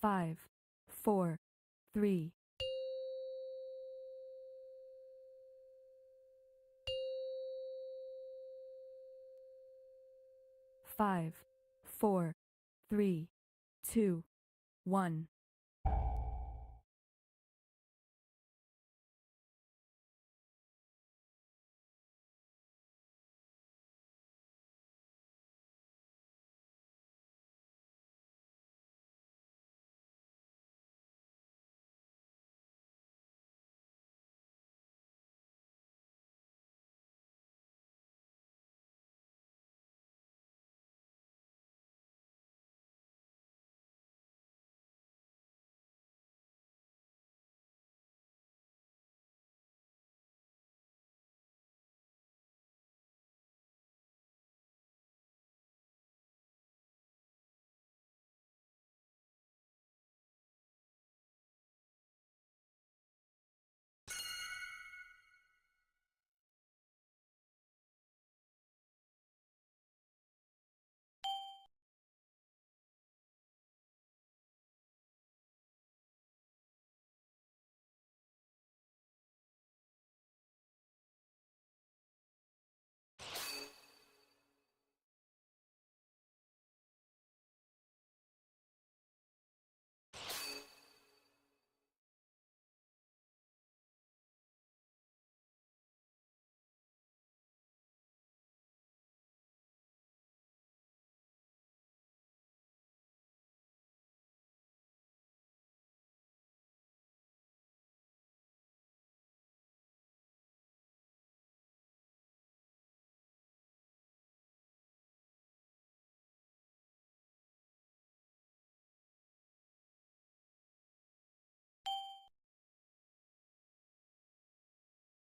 5, 4, 3, 5, 4, 3, 2, 1.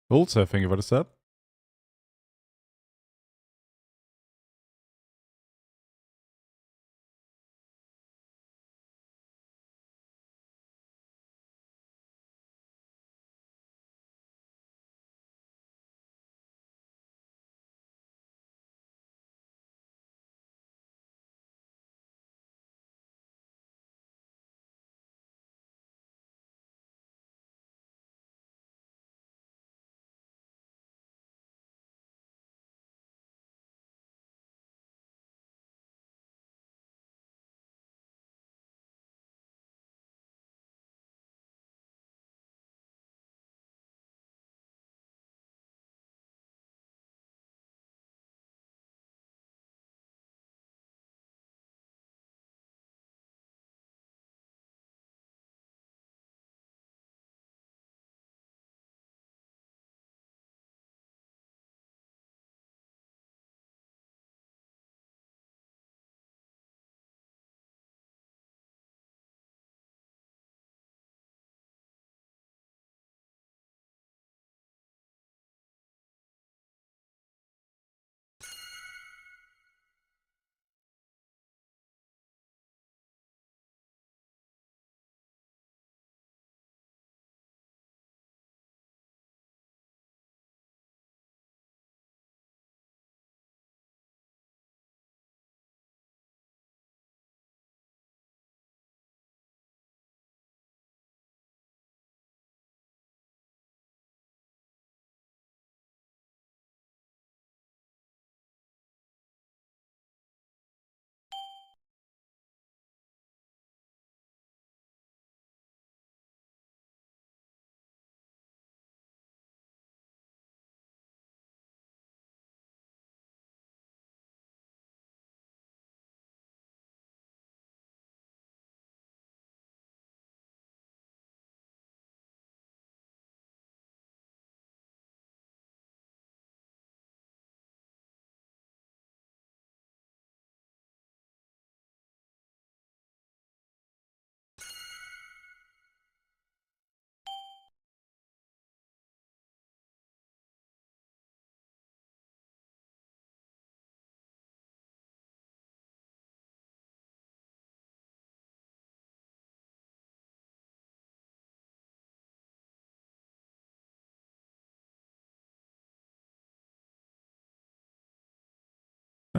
Cool, so thank you for the sub.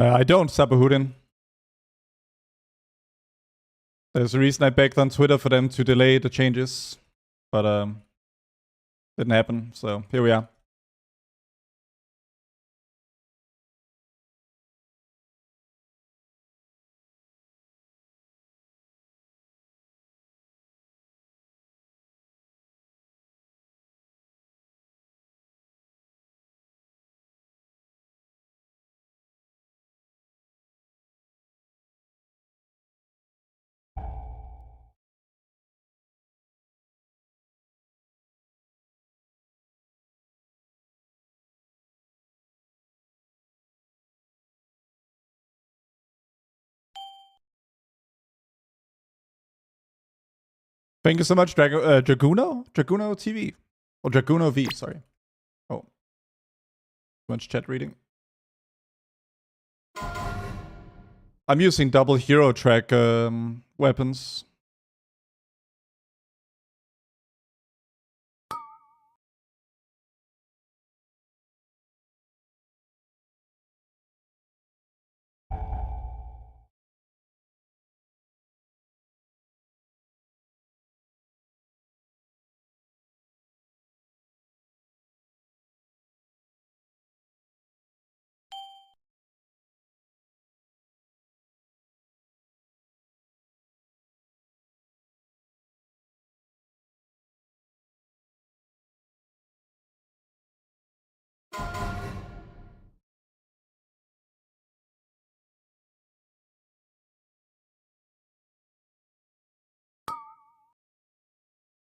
I don't, Sabahudin. There's a reason I begged on Twitter for them to delay the changes, but didn't happen. So here we are. Thank you so much, Draguno TV. Or Draguno V, sorry. Oh. Much chat reading. I'm using double hero track weapons.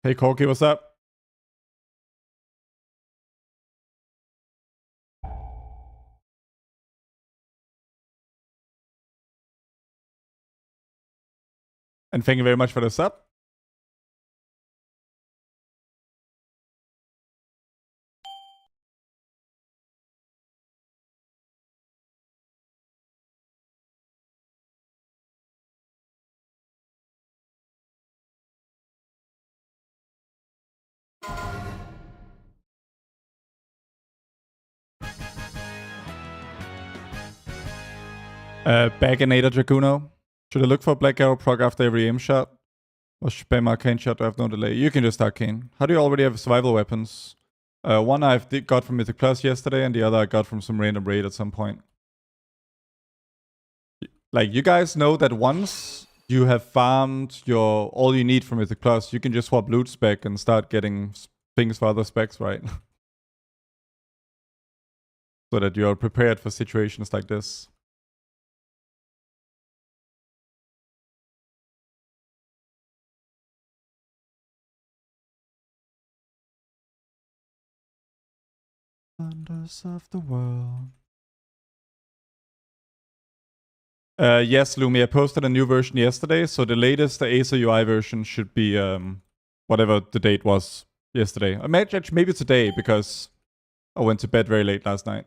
Hey Corky, what's up? And thank you very much for the sub. Baginator Draguno. Should I look for Black Arrow proc after every aim shot? Or spam arcane shot to have no delay? You can just arcane. How do you already have survival weapons? One I've got from Mythic Plus yesterday, and the other I got from some random raid at some point. Like, you guys know that once you have farmed all you need from Mythic Plus, you can just swap loot spec and start getting things for other specs, right? So that you're prepared for situations like this. Wonders of the world. Yes, Lumi, I posted a new version yesterday, so the latest, the Acer UI version should be whatever the date was yesterday. Maybe today, because I went to bed very late last night.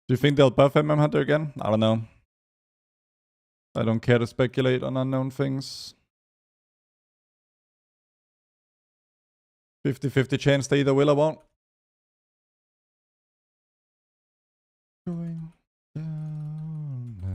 Do you think they'll buff Hunter again? I don't know. I don't care to speculate on unknown things. 50-50 chance they either will or won't. Going down now.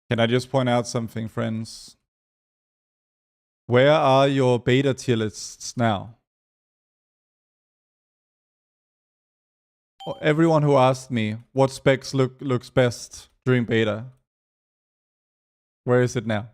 Can I just point out something, friends? Where are your beta tier lists now? Everyone who asked me what specs looks best during beta, where is it now?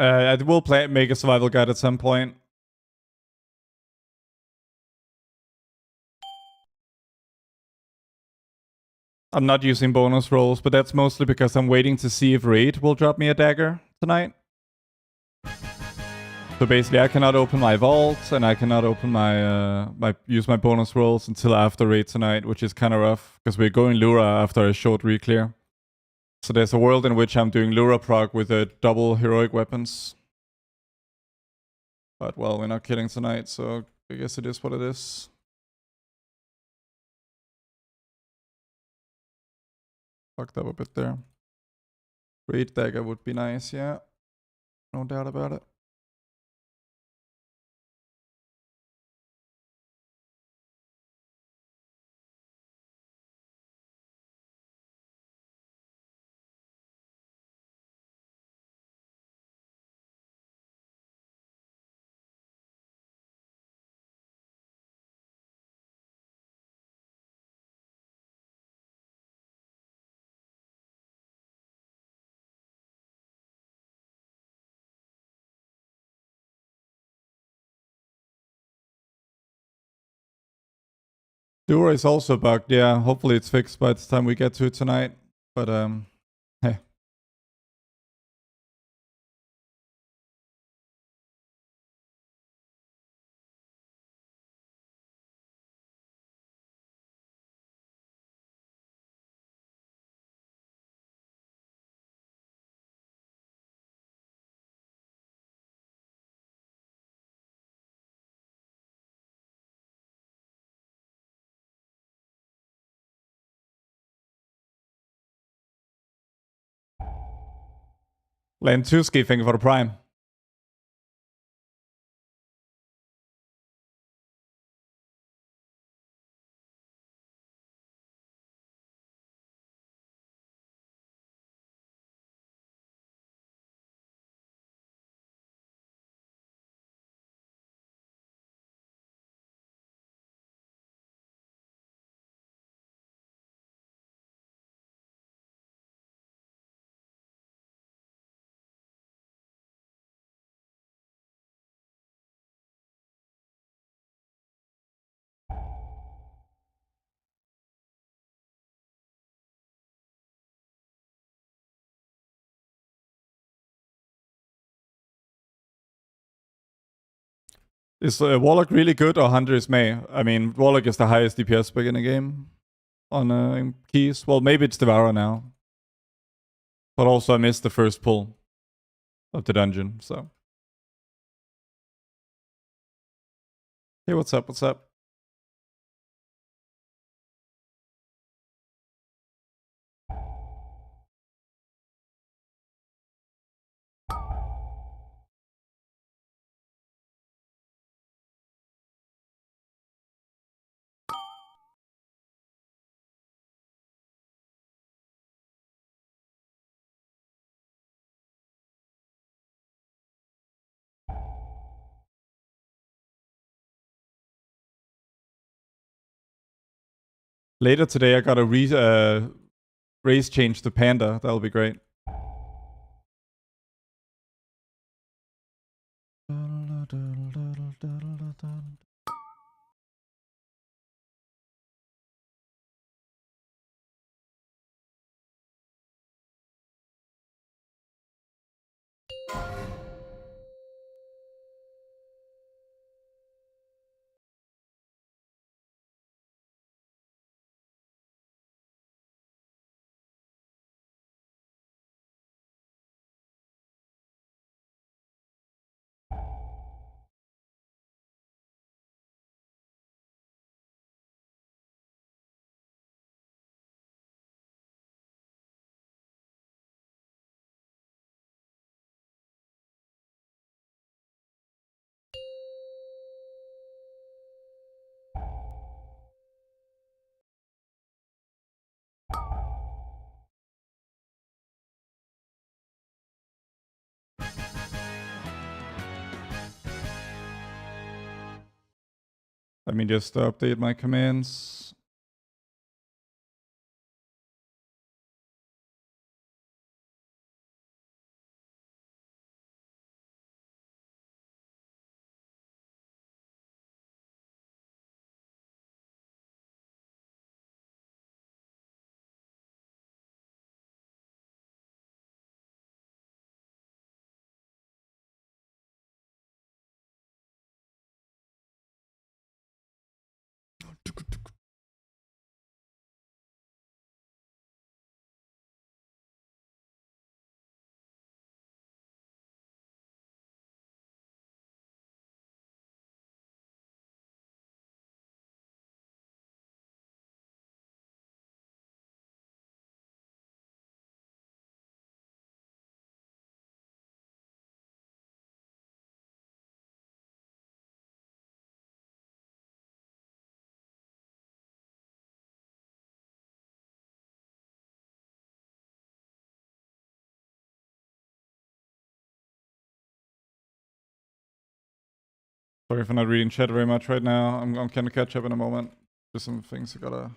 I will make a survival guide at some point. I'm not using bonus rolls, but that's mostly because I'm waiting to see if Raid will drop me a dagger tonight. So basically, I cannot open my vault and I cannot open my use my bonus rolls until after Raid tonight, which is kind of rough because we're going Lura after a short reclear. So there's a world in which I'm doing Lura proc with double heroic weapons. But well, we're not killing tonight, so I guess it is what it is. Fucked up a bit there. Raid dagger would be nice, yeah. No doubt about it. Dura is also bugged, yeah. Hopefully it's fixed by the time we get to it tonight. But hey. Lane 2 ski, thank you for the prime. Is Warlock really good or Hunter is May? I mean, Warlock is the highest DPS spec in the game on keys. Well, maybe it's Devour now. But also I missed the first pull of the dungeon, so. Hey, what's up? What's up? Later today, I got a race change to Panda. That'll be great. Let me just update my commands. Sorry for not reading chat very much right now. I'm gonna catch up in a moment. Just some things I gotta...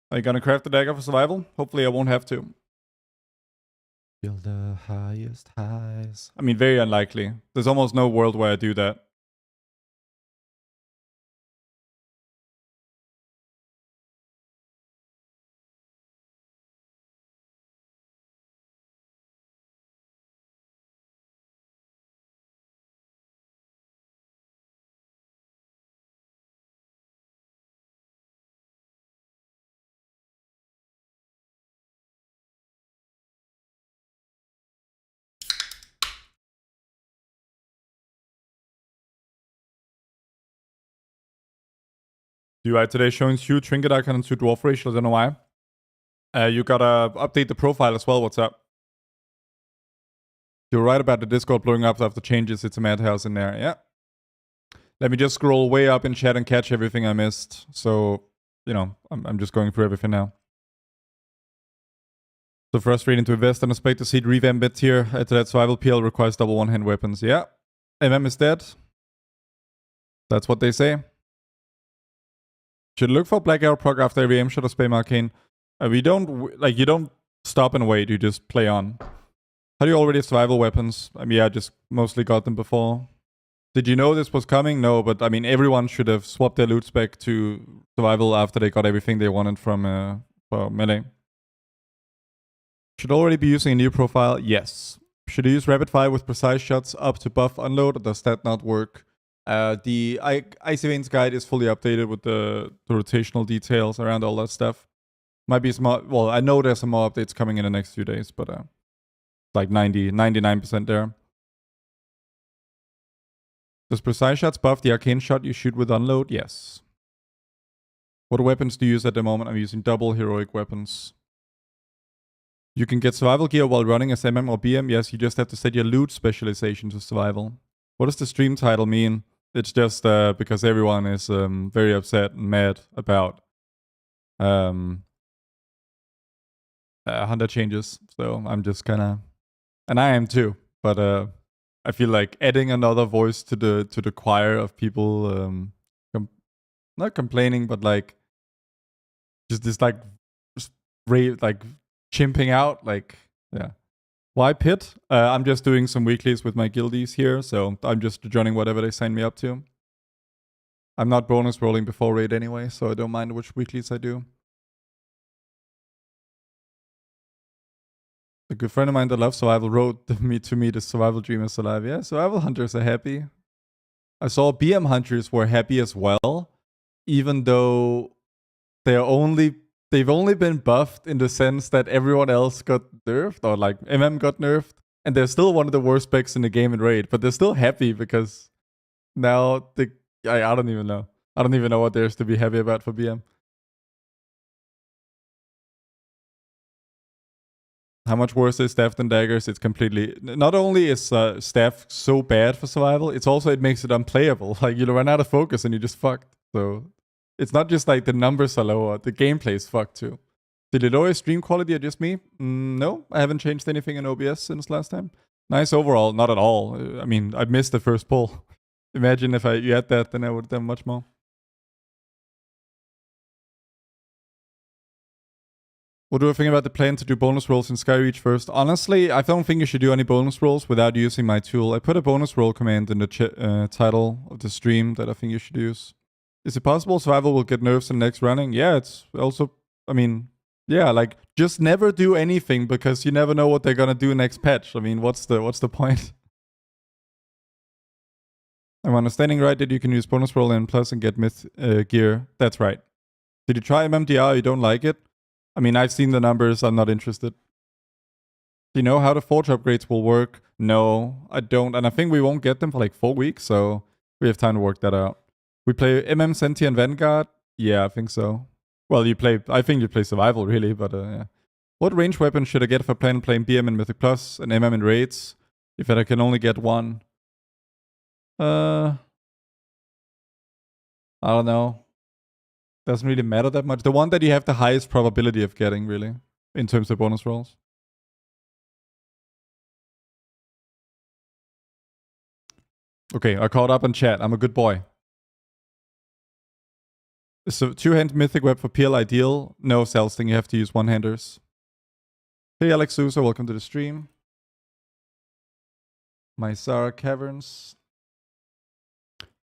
Are you gonna craft the dagger for survival? Hopefully I won't have to. Feel the highest highs. I mean, very unlikely. There's almost no world where I do that. UI today showing Hugh Trinket Icon to Dwarf Racial. I don't know why. You gotta update the profile as well. What's up? You're right about the Discord blowing up after changes. It's a madhouse in there. Yeah. Let me just scroll way up in chat and catch everything I missed. So, you know, I'm just going through everything now. So frustrating to invest and expect to see it revamp bit here. To that survival PL requires double one-hand weapons. Yeah. MM is dead. That's what they say. Should look for Black Arrow proc after every aim shot or spam arcane. You don't stop and wait, you just play on. How do you already have survival weapons? I mean, yeah, I just mostly got them before. Did you know this was coming? No, but I mean, everyone should have swapped their loot spec to survival after they got everything they wanted from for melee. Should already be using a new profile? Yes. Should I use rapid fire with precise shots up to buff unload, or does that not work? The Icy Veins guide is fully updated with the rotational details around all that stuff. Might be some more, well, I know there's some more updates coming in the next few days, but like 99% there. Does precise shots buff the arcane shot you shoot with unload? Yes. What weapons do you use at the moment? I'm using double heroic weapons. You can get survival gear while running as MM or BM. Yes, you just have to set your loot specialization to survival. What does the stream title mean? It's just because everyone is very upset and mad about Hunter changes. So I'm just kind of, and I am too. But I feel like adding another voice to the choir of people, not complaining, but like just this like chimping out, like, yeah. Why pit? I'm just doing some weeklies with my guildies here, so I'm just joining whatever they sign me up to. I'm not bonus rolling before raid anyway, so I don't mind which weeklies I do. A good friend of mine that loves survival wrote to me the survival dream is alive. Yeah, survival hunters are happy. I saw BM hunters were happy as well, even though they've only been buffed in the sense that everyone else got nerfed, or like MM got nerfed, and they're still one of the worst specs in the game in raid, but they're still happy because now I don't even know. I don't even know what there's to be happy about for BM. How much worse is staff than daggers? It's completely... Not only is staff so bad for survival, it makes it unplayable. Like, you run out of focus and you're just fucked. So, it's not just like the numbers are lower, the gameplay is fucked too. Did it always stream quality or just me? No, I haven't changed anything in OBS since last time. Nice overall, not at all. I mean, I missed the first poll. Imagine if you had that, then I would have done much more. What do I think about the plan to do bonus rolls in Skyreach first? Honestly, I don't think you should do any bonus rolls without using my tool. I put a bonus roll command in the title of the stream that I think you should use. Is it possible survival will get nerfs in next running? Yeah, it's also, I mean, yeah, like, just never do anything because you never know what they're gonna do next patch. I mean, what's the point? I'm understanding right that you can use bonus roll in plus and get myth gear. That's right. Did you try MMDR? You don't like it? I mean, I've seen the numbers. I'm not interested. Do you know how the Forge upgrades will work? No, I don't. And I think we won't get them for like 4 weeks, so we have time to work that out. We play Senti and Vanguard? Yeah, I think so. Well, I think you play Survival, really, but yeah. What range weapon should I get if I plan on playing BM in Mythic Plus and MM in raids? If I can only get one. I don't know. Doesn't really matter that much. The one that you have the highest probability of getting, really, in terms of bonus rolls. Okay, I caught up on chat. I'm a good boy. So, two-hand mythic web for PL ideal? No, Celsting, you have to use one-handers. Hey, Alex Sousa, welcome to the stream. Mysara Caverns.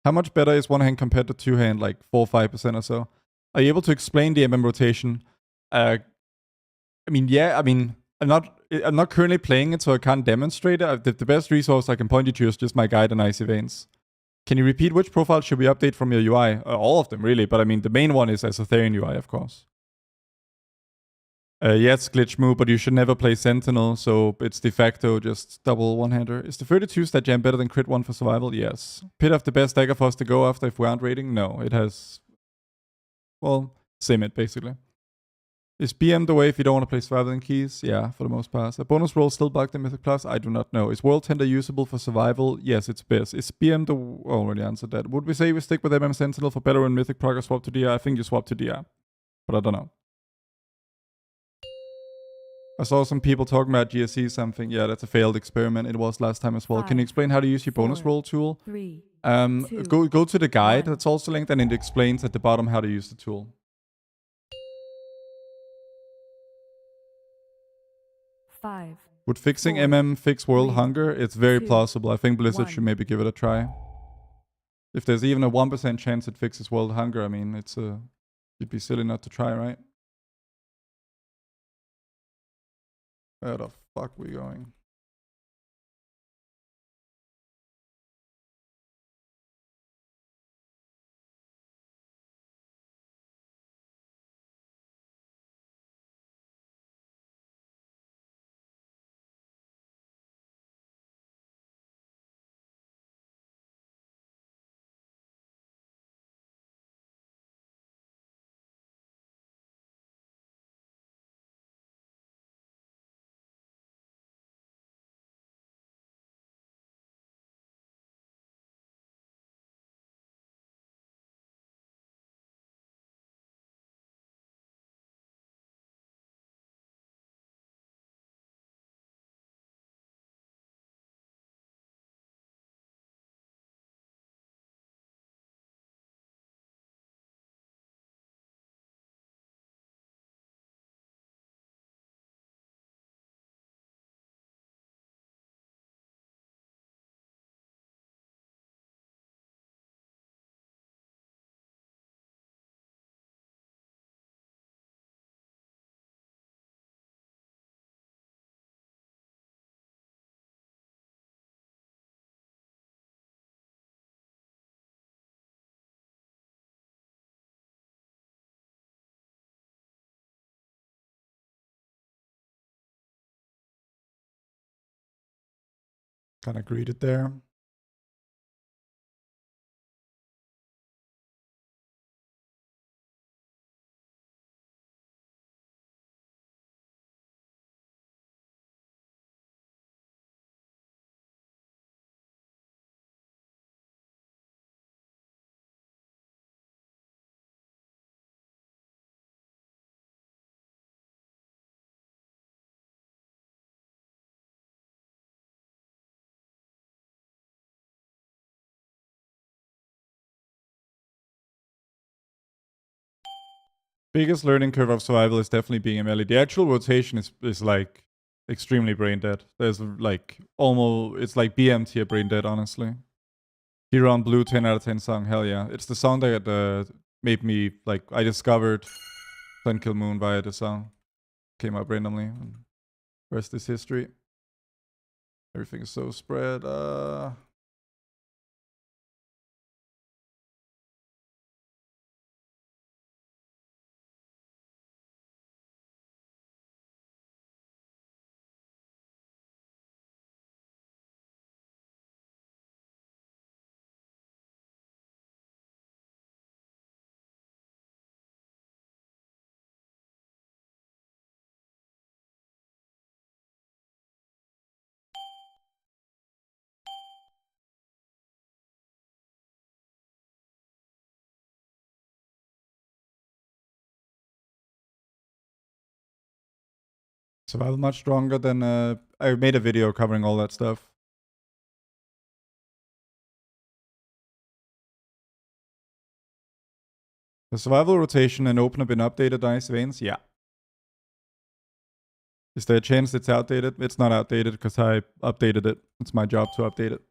How much better is one-hand compared to two-hand? Like 4 or 5% or so. Are you able to explain the MM rotation? I mean, yeah, I mean, I'm not currently playing it, so I can't demonstrate it. The best resource I can point you to is just my guide on Icy Veins. Can you repeat which profile should we update from your UI? All of them, really, but I mean, the main one is Azortharion UI, of course. Yeah, it's glitch move, but you should never play Sentinel, so it's de facto just double one-hander. Is the 32 stat jam better than crit 1 for survival? Yes. Pit of the best dagger for us to go after if we aren't raiding? No, it has... Well, same it, basically. Is BM the way if you don't want to play survival in keys? Yeah, for the most part. A bonus roll still bugged in Mythic Plus? I do not know. Is World Tender usable for survival? Yes, it's best. Is BM the... already answered that. Would we say we stick with MM Sentinel for better in Mythic Prog or swap to DR? I think you swap to DR. But I don't know. I saw some people talking about GSC something. Yeah, that's a failed experiment. It was last time as well. 5, Can you explain how to use your bonus 4, roll tool? 3, Go to the guide. 1. That's also linked, and it explains at the bottom how to use the tool. Would fixing 4, MM fix world 3, hunger? It's very 2, plausible. I think Blizzard 1. should maybe give it a try. If there's even a 1% chance it fixes world hunger, I mean, it's you'd be silly not to try, right? Where the fuck we going? Kind of greeted there. Biggest learning curve of survival is definitely being a melee. The actual rotation is like extremely brain dead. There's like almost, it's like BM tier brain dead, honestly. Hero on Blue 10 out of 10 song, hell yeah. It's the song that made me, like, I discovered Sun Kill Moon via the song. Came up randomly. Rest is history. Everything is so spread. Survival much stronger than I made a video covering all that stuff. The survival rotation and open have been updated, Ice Veins? Yeah. Is there a chance it's outdated? It's not outdated because I updated it. It's my job to update it.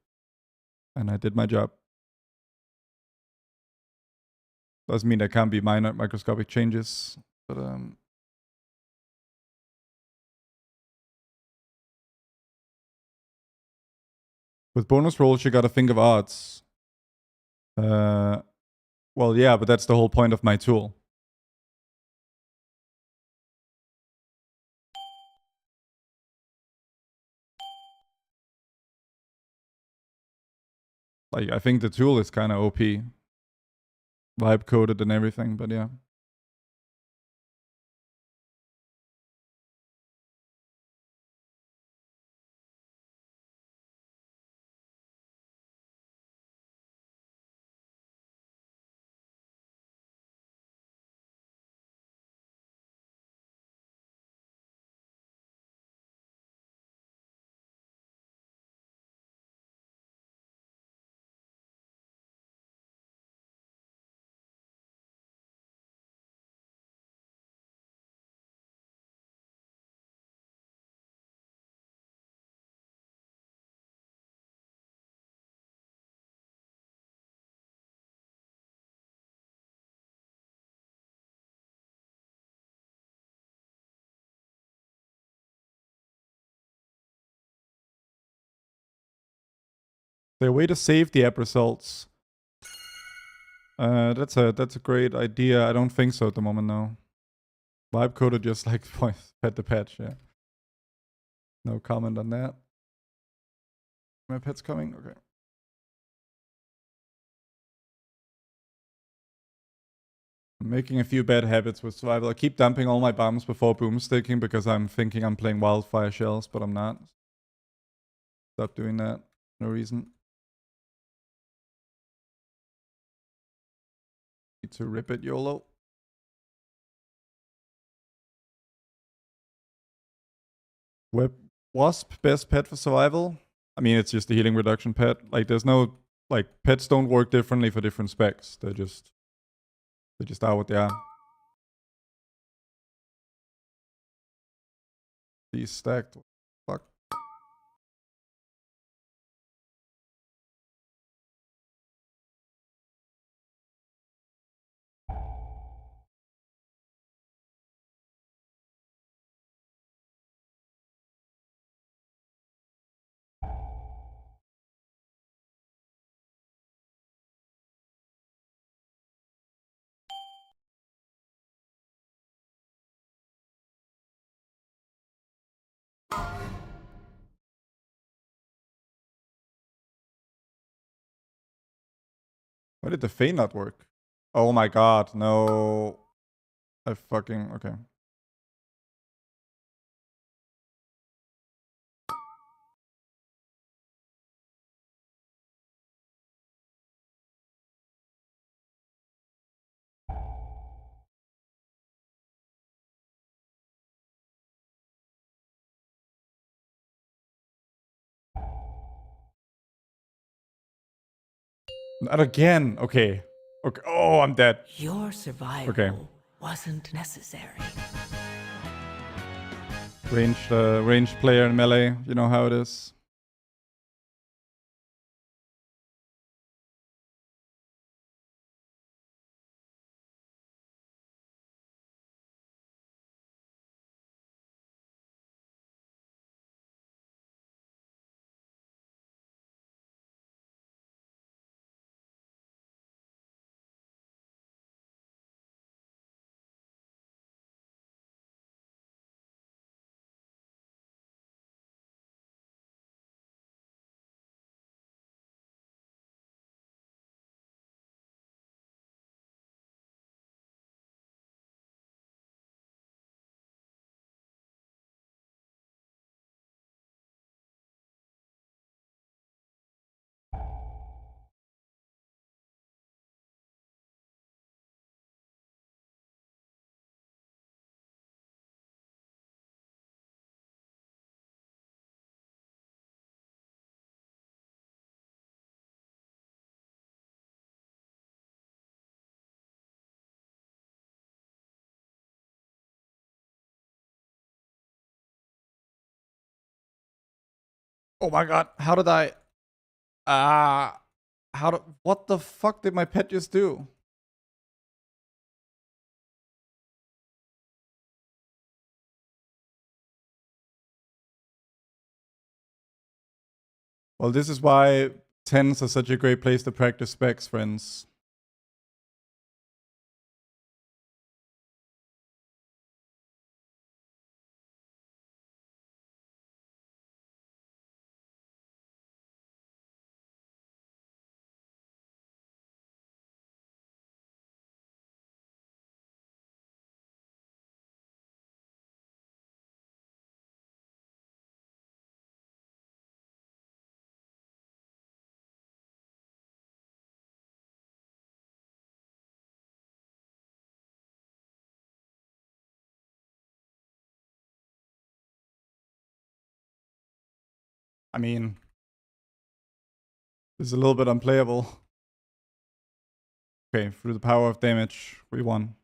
And I did my job. Doesn't mean there can't be minor microscopic changes. But with bonus rolls, you gotta think of odds. Well, yeah, but that's the whole point of my tool. Like, I think the tool is kind of OP. Vibe coded and everything, but yeah. there a way to save the app results? That's a great idea. I don't think so at the moment, no. Vibe coded just like pet the patch, yeah. No comment on that. My pet's coming? Okay. I'm making a few bad habits with survival. I keep dumping all my bombs before boomsticking because I'm thinking I'm playing wildfire shells, but I'm not. Stop doing that. No reason. Need to rip it, YOLO. Wasp, best pet for survival? I mean, it's just a healing reduction pet. Like, there's no... Like, pets don't work differently for different specs. They just are what they are. These stacked. Fuck. Why did the Fey not work? Oh my god, no. I fucking... Okay. Not again. Okay. Okay. Oh, I'm dead. Your survival wasn't necessary. Ranged player in melee. You know how it is. Oh my god. How did I... What the fuck did my pet just do? Well, this is why 10s are such a great place to practice specs, friends. I mean... This is a little bit unplayable. Okay, through the power of damage, we won.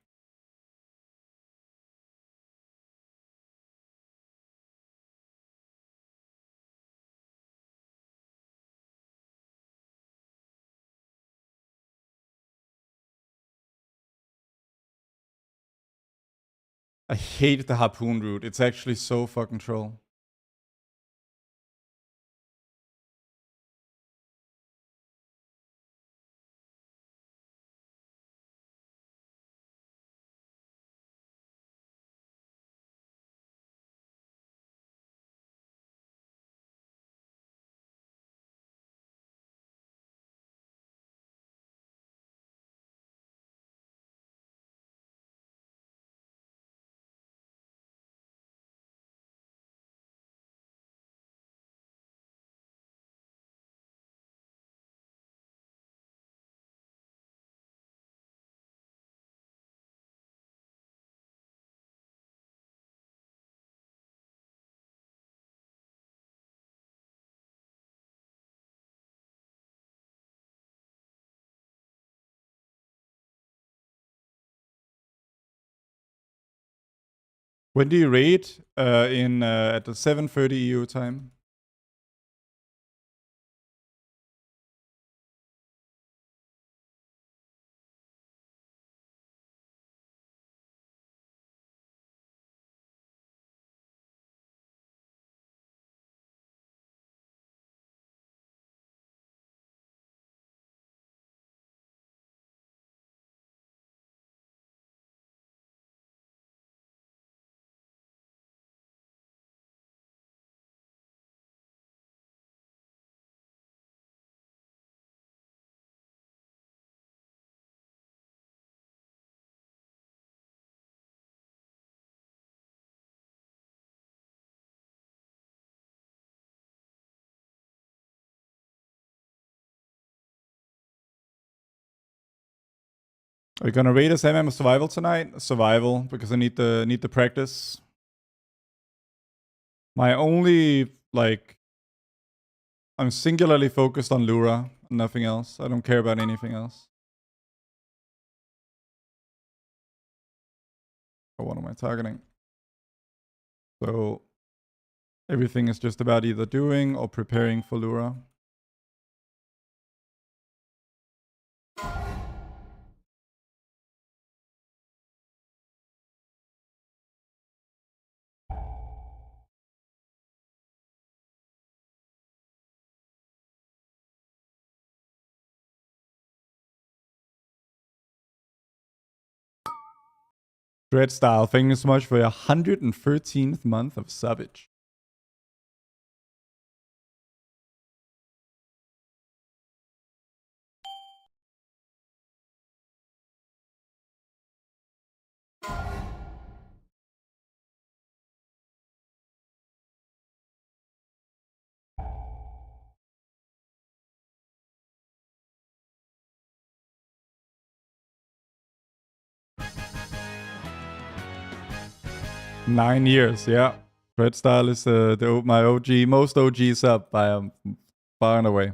I hate the harpoon route. It's actually so fucking troll. When do you raid? At the 7:30 EU time. Are you gonna raid as MM survival tonight? Survival, because I need the practice. My only I'm singularly focused on Lura, nothing else. I don't care about anything else. Or what am I targeting? So everything is just about either doing or preparing for Lura. Dreadstyle, thank you so much for your 113th month of Savage. Nine years, yeah. Dreadstyle is my OG, most OG sub by far and away.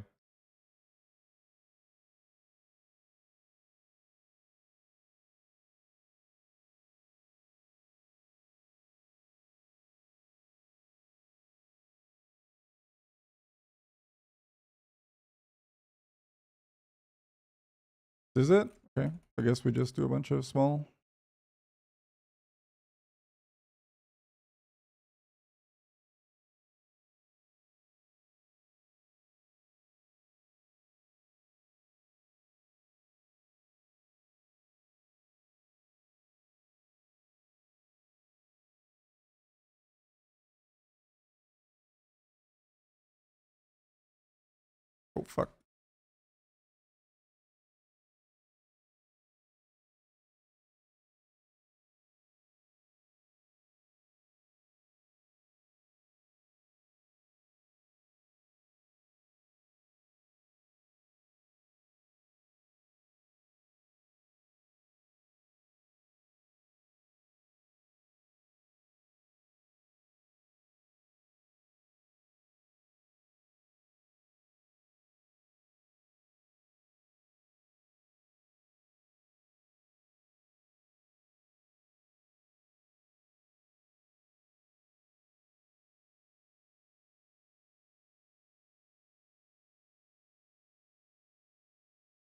Is it? Okay. I guess we just do a bunch of small. Oh, fuck.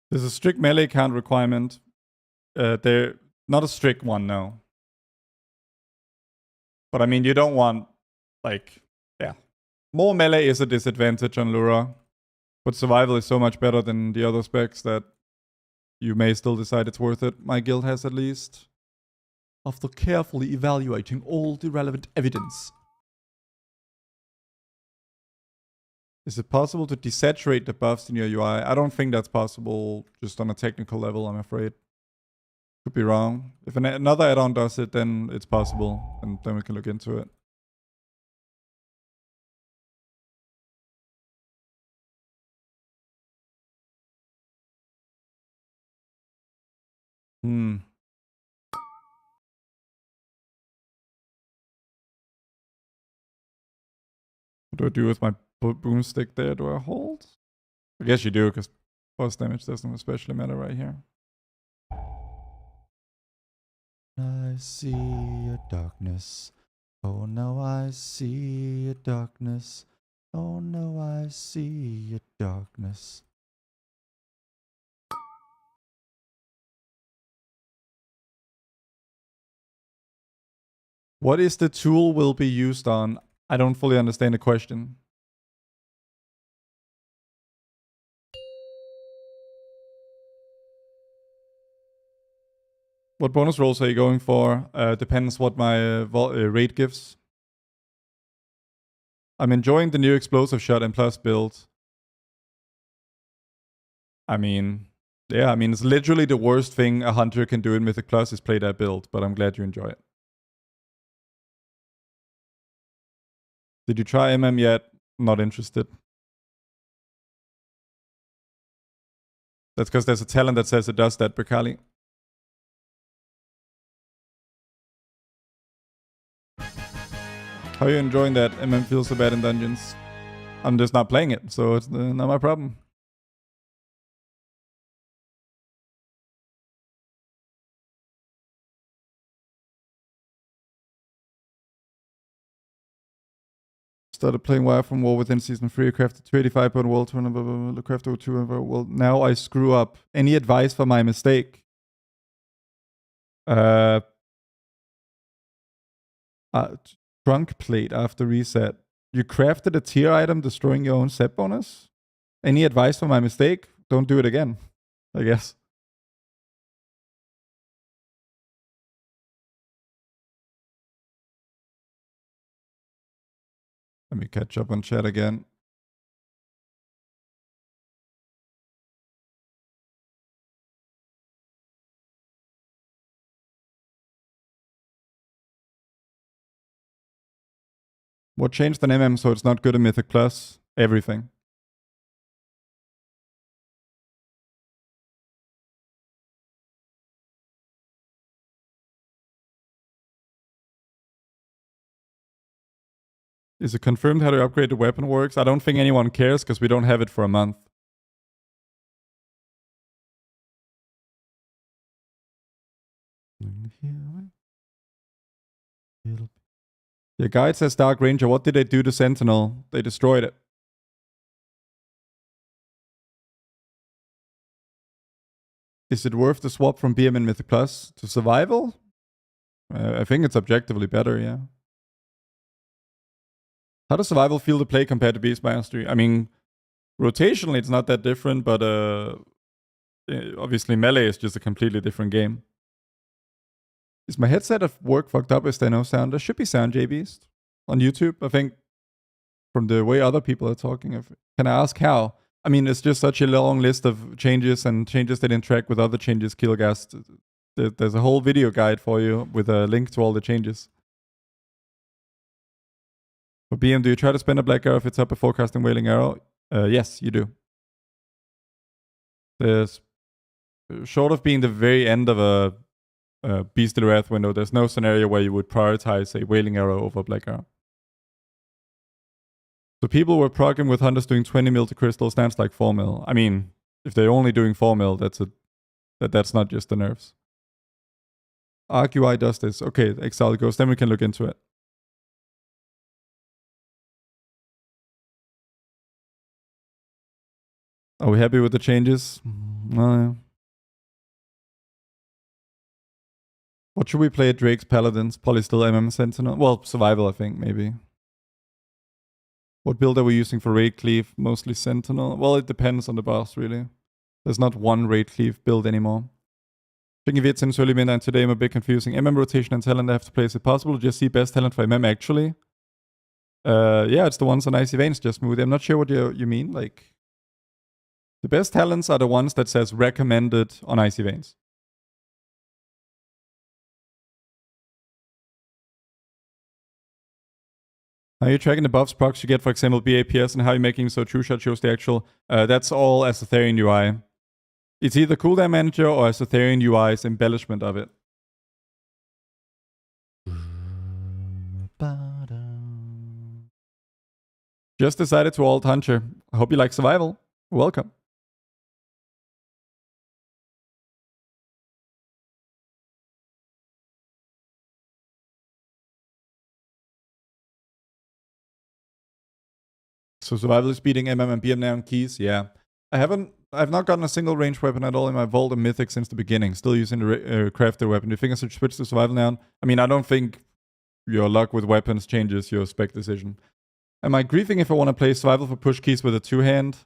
There's a strict melee count requirement. They're not a strict one, no. But I mean, you don't want, yeah. More melee is a disadvantage on Lura. But survival is so much better than the other specs that you may still decide it's worth it. My guild has, at least. After carefully evaluating all the relevant evidence. Is it possible to desaturate the buffs in your UI? I don't think that's possible just on a technical level, I'm afraid. Could be wrong. If another add-on does it, then it's possible, and then we can look into it. What do I do with my boomstick there? Do I hold? I guess you do, because boss damage doesn't especially matter right here. I see your darkness. Oh no, I see a darkness. Oh no, I see a darkness. What is the tool will be used on? I don't fully understand the question. What bonus rolls are you going for? Depends what my rate gives. I'm enjoying the new explosive shot and plus build. I mean, yeah, I mean, it's literally the worst thing a hunter can do in Mythic Plus is play that build, but I'm glad you enjoy it. Did you try yet? Not interested. That's because there's a talent that says it does that, Berkali. How are you enjoying that? Feels so bad in dungeons. I'm just not playing it, so it's not my problem. Started playing Wire from War within Season 3, crafted 285 per world tournament, crafted 2 world. Now I screw up. Any advice for my mistake? Trunk plate after reset. You crafted a tier item destroying your own set bonus? Any advice for my mistake? Don't do it again, I guess. Let me catch up on chat again. What changed an so it's not good in Mythic Plus? Everything. Is it confirmed how to upgrade the weapon works? I don't think anyone cares because we don't have it for a month. Your guide says Dark Ranger. What did they do to Sentinel? They destroyed it. Is it worth the swap from BM and Mythic Plus to Survival? I think it's objectively better, yeah. How does Survival feel to play compared to Beast Mastery? I mean, rotationally it's not that different, but obviously Melee is just a completely different game. Is my headset of work fucked up? Is there no sound? There should be sound, JBeast. On YouTube, I think, from the way other people are talking. Can I ask how? I mean, it's just such a long list of changes and changes that interact with other changes, Killgast. There's a whole video guide for you with a link to all the changes. For BM, do you try to spend a black arrow if it's up before casting Wailing Arrow? Yes, you do. There's, short of being the very end of a Beast of the Wrath window, there's no scenario where you would prioritize a Wailing Arrow over a black arrow. So people were progging with hunters doing 20 mil to crystal stands like 4 mil. I mean, if they're only doing 4 mil, that's not just the nerfs. ArcUI does this. Okay, Exile goes, then we can look into it. Are we happy with the changes? No. What should we play at Drake's Paladins? Probably still Sentinel. Well, Survival, I think, maybe. What build are we using for raid cleave? Mostly Sentinel. Well, it depends on the boss, really. There's not one raid cleave build anymore. Checking VITs in early midnight today, I'm a bit confusing. rotation and talent I have to play. Is it possible to just see best talent for actually? Yeah, it's the ones on Icy Veins, just smooth. I'm not sure what you mean. Like, the best talents are the ones that says recommended on Icy Veins. How are you tracking the buffs procs you get, for example, BAPS, and how you're making so True Shot shows the actual... that's all Azortharion UI. It's either Cooldown Manager or Azortharion UI's embellishment of it. Just decided to alt Hunter. I hope you like Survival. Welcome. So survival is beating MM and BM now in keys. Yeah, I've not gotten a single ranged weapon at all in my vault and mythic since the beginning. Still using the crafted weapon. Do you think I should switch to survival now? I mean, I don't think your luck with weapons changes your spec decision. Am I griefing if I want to play survival for push keys with a two-hand?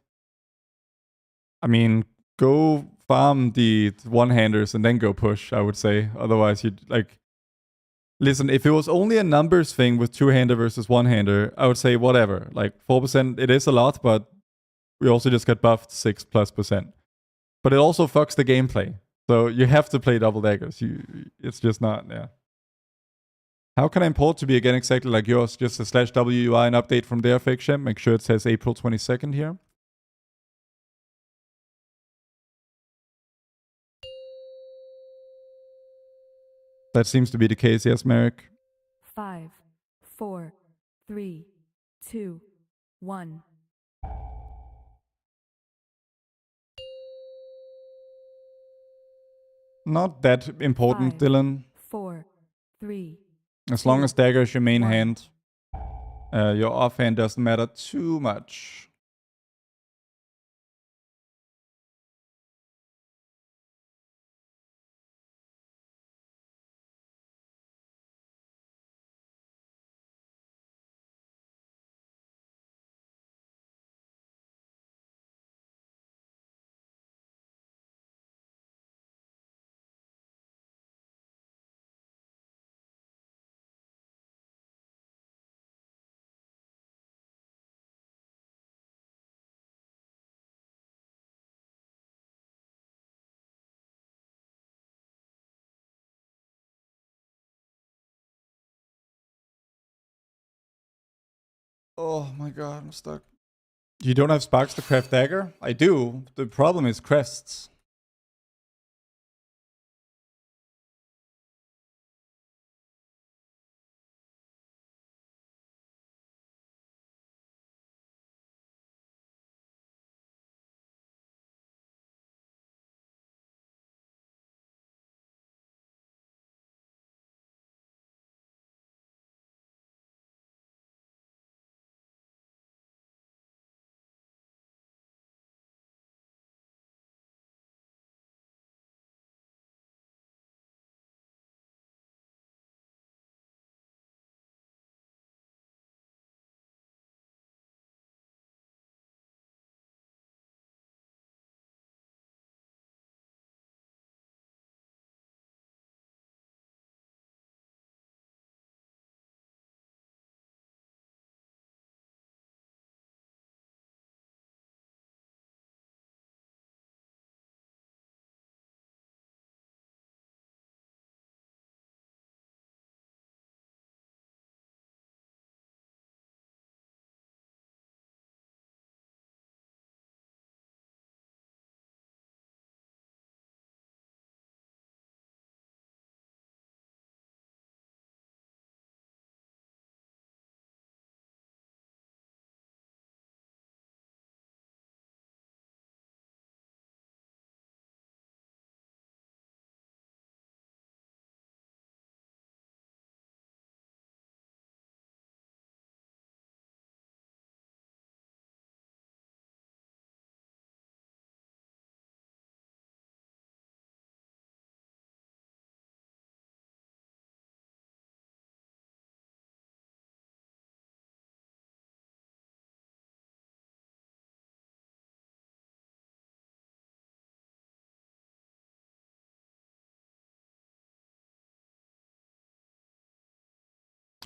I mean, go farm the one-handers and then go push, I would say. Otherwise, you'd like... Listen, if it was only a numbers thing with two-hander versus one-hander, I would say whatever. Like 4%, it is a lot, but we also just got buffed 6+%. But it also fucks the gameplay. So you have to play double daggers. It's just not, yeah. How can I import to be again exactly like yours? Just a /WUI and update from their fake shim. Make sure it says April 22nd here. That seems to be the case, yes, Merrick. 5, 4, 3, 2, 1. Not that important, 5, Dylan. 4, 3. As long as dagger is your main 1. hand, your offhand doesn't matter too much. Oh my god, I'm stuck. You don't have sparks to craft dagger? I do. The problem is crests.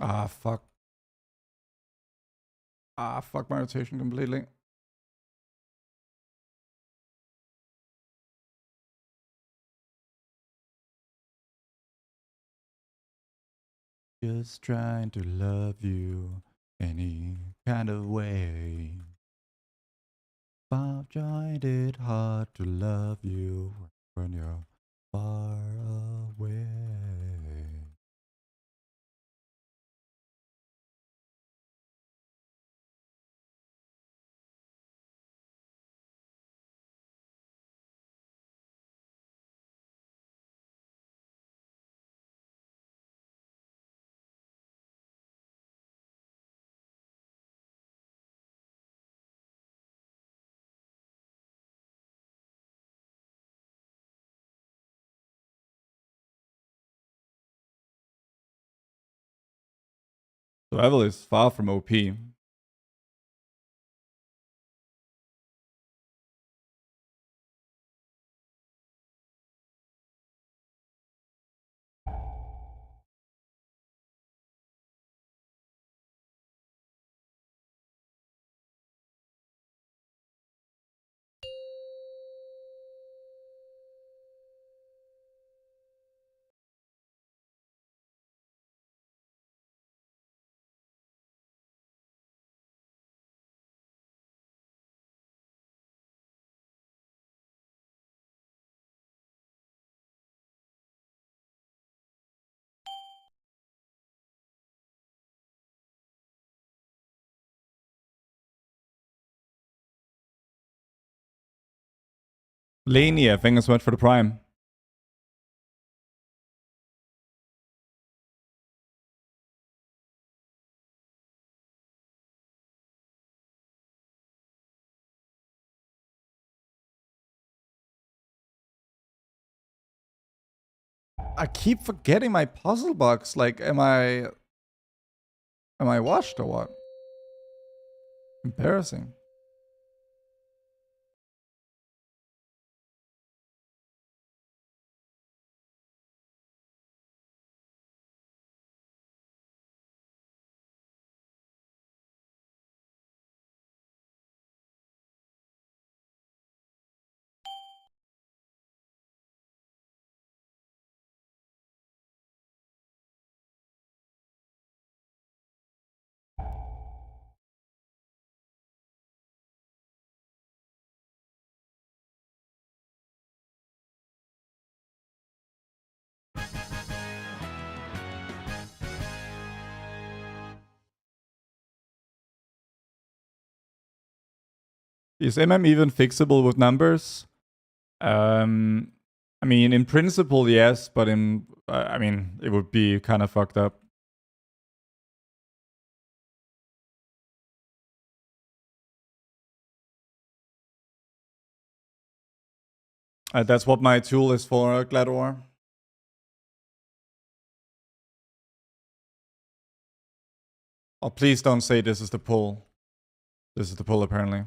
Ah, fuck. Ah, fuck my rotation completely. Just trying to love you any kind of way. I've tried it hard to love you when you're far away. Survival is far from OP. Lania, thank you so much for the prime. I keep forgetting my puzzle box. Like, am I washed or what? Embarrassing. Is MM even fixable with numbers? I mean, in principle, yes, but I mean, it would be kind of fucked up. That's what my tool is for, Glador. Oh, please don't say this is the pull. This is the pull, apparently.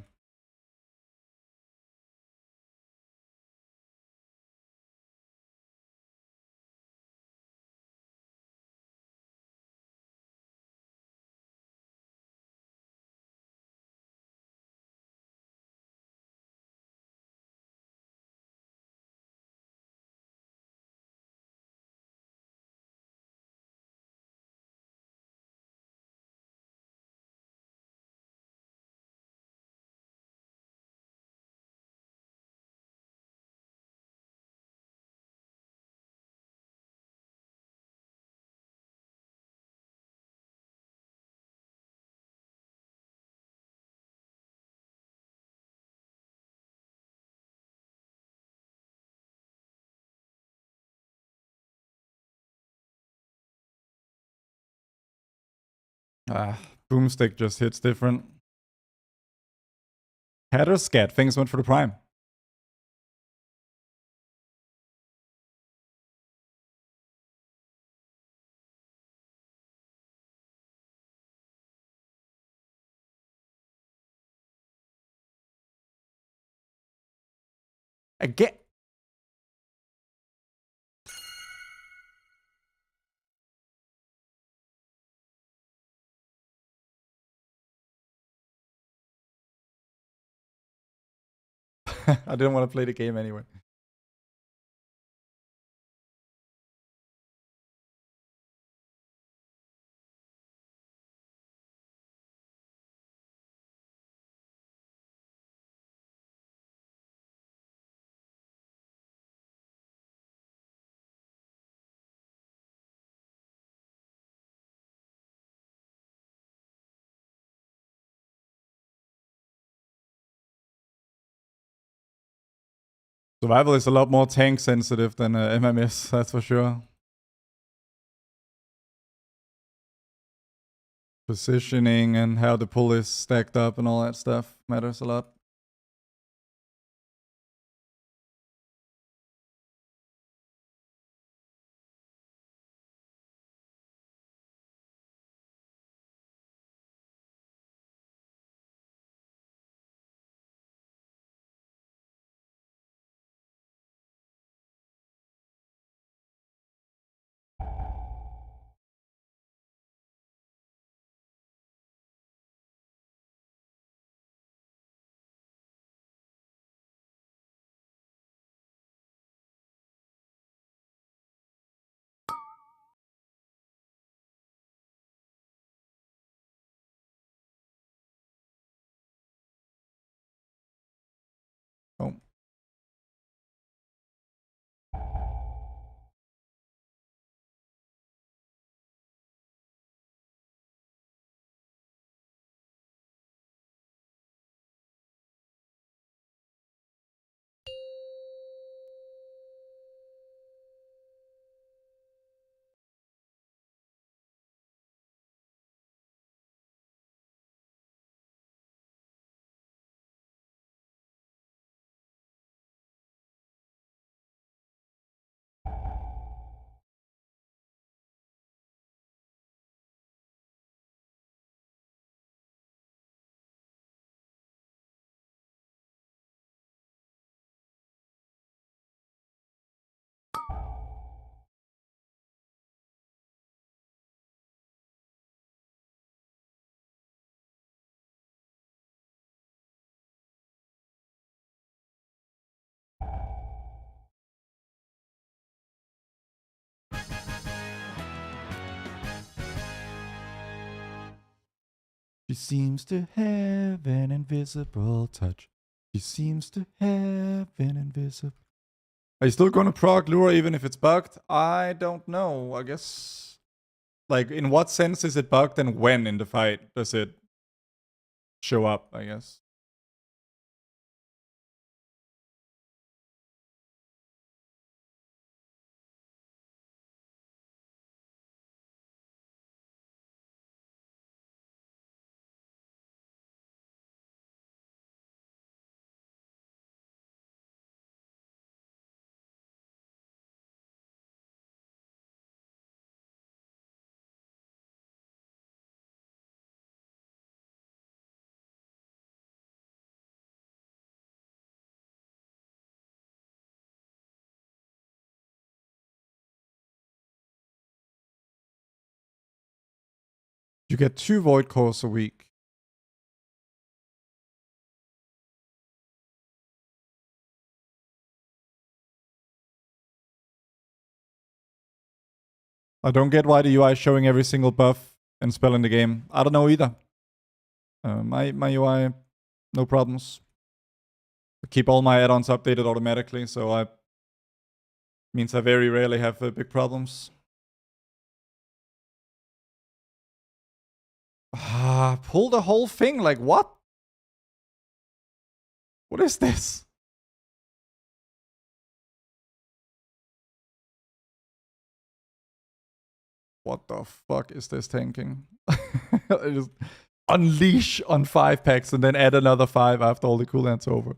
Boomstick just hits different. Hatter Scat, thanks so much for the prime. Again. I didn't want to play the game anyway. Survival is a lot more tank sensitive than MMS, that's for sure. Positioning and how the pull is stacked up and all that stuff matters a lot. She seems to have an invisible touch. She seems to have an invisible... Are you still going to proc Lure even if it's bugged? I don't know. I guess... Like, in what sense is it bugged and when in the fight does it show up, I guess? You get 2 void cores a week. I don't get why the UI is showing every single buff and spell in the game. I don't know either. My UI, no problems. I keep all my add-ons updated automatically, so means I very rarely have big problems. Pull the whole thing, like what? What is this? What the fuck is this tanking? Just unleash on 5 packs and then add another 5 after all the cooldown's over.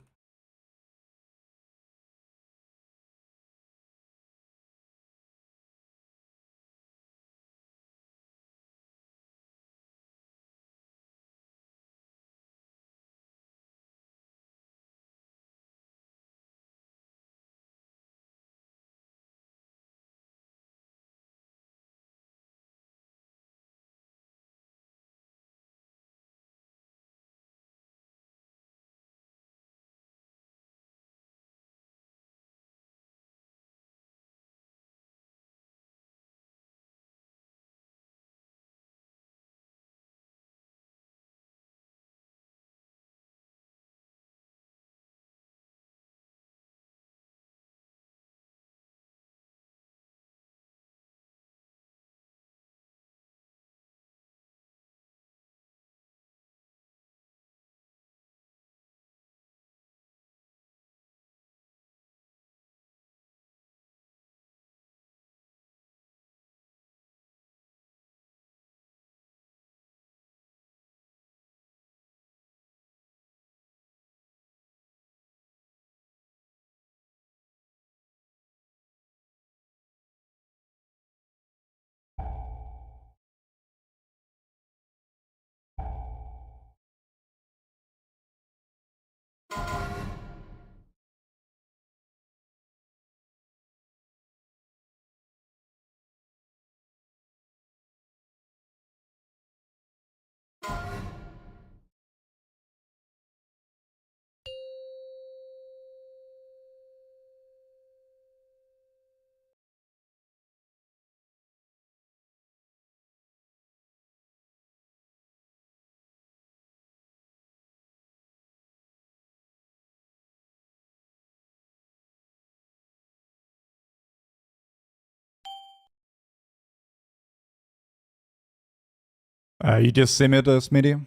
You just sim it, Smitty.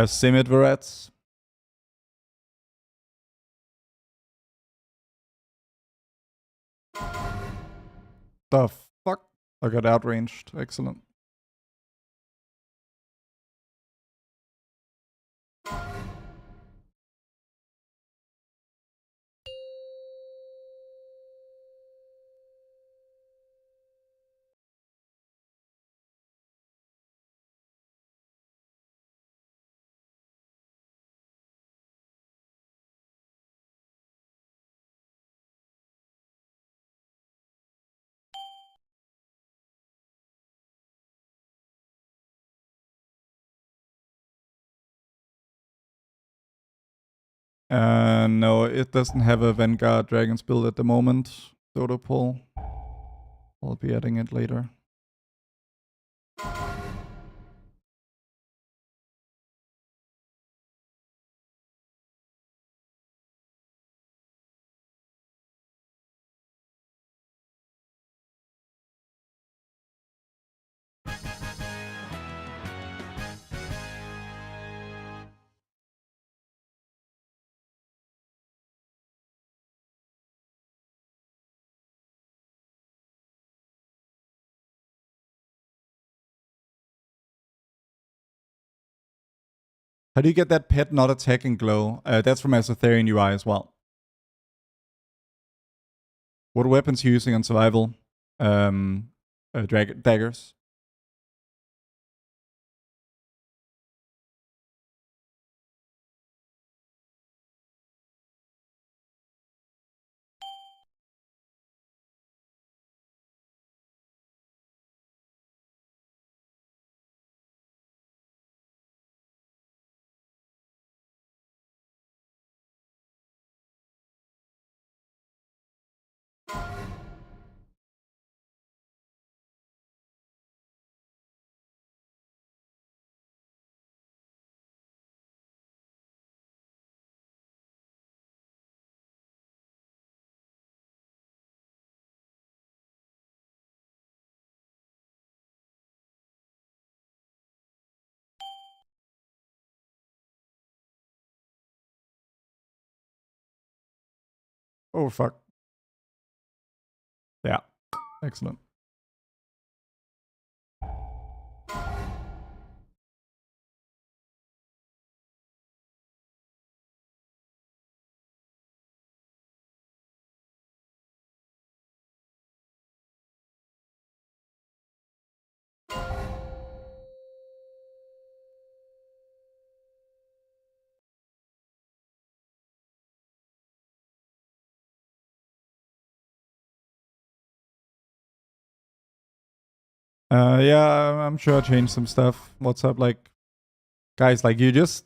Sim it, Verats. The fuck? I got outranged. Excellent. No, it doesn't have a Vanguard Dragon's build at the moment. Dodo pull. I'll be adding it later. How do you get that pet not attacking glow? That's from Azortharion UI as well. What weapons are you using on survival? Daggers. Oh, fuck. Yeah. Excellent. Yeah, I'm sure I changed some stuff. What's up? Like, guys, like you just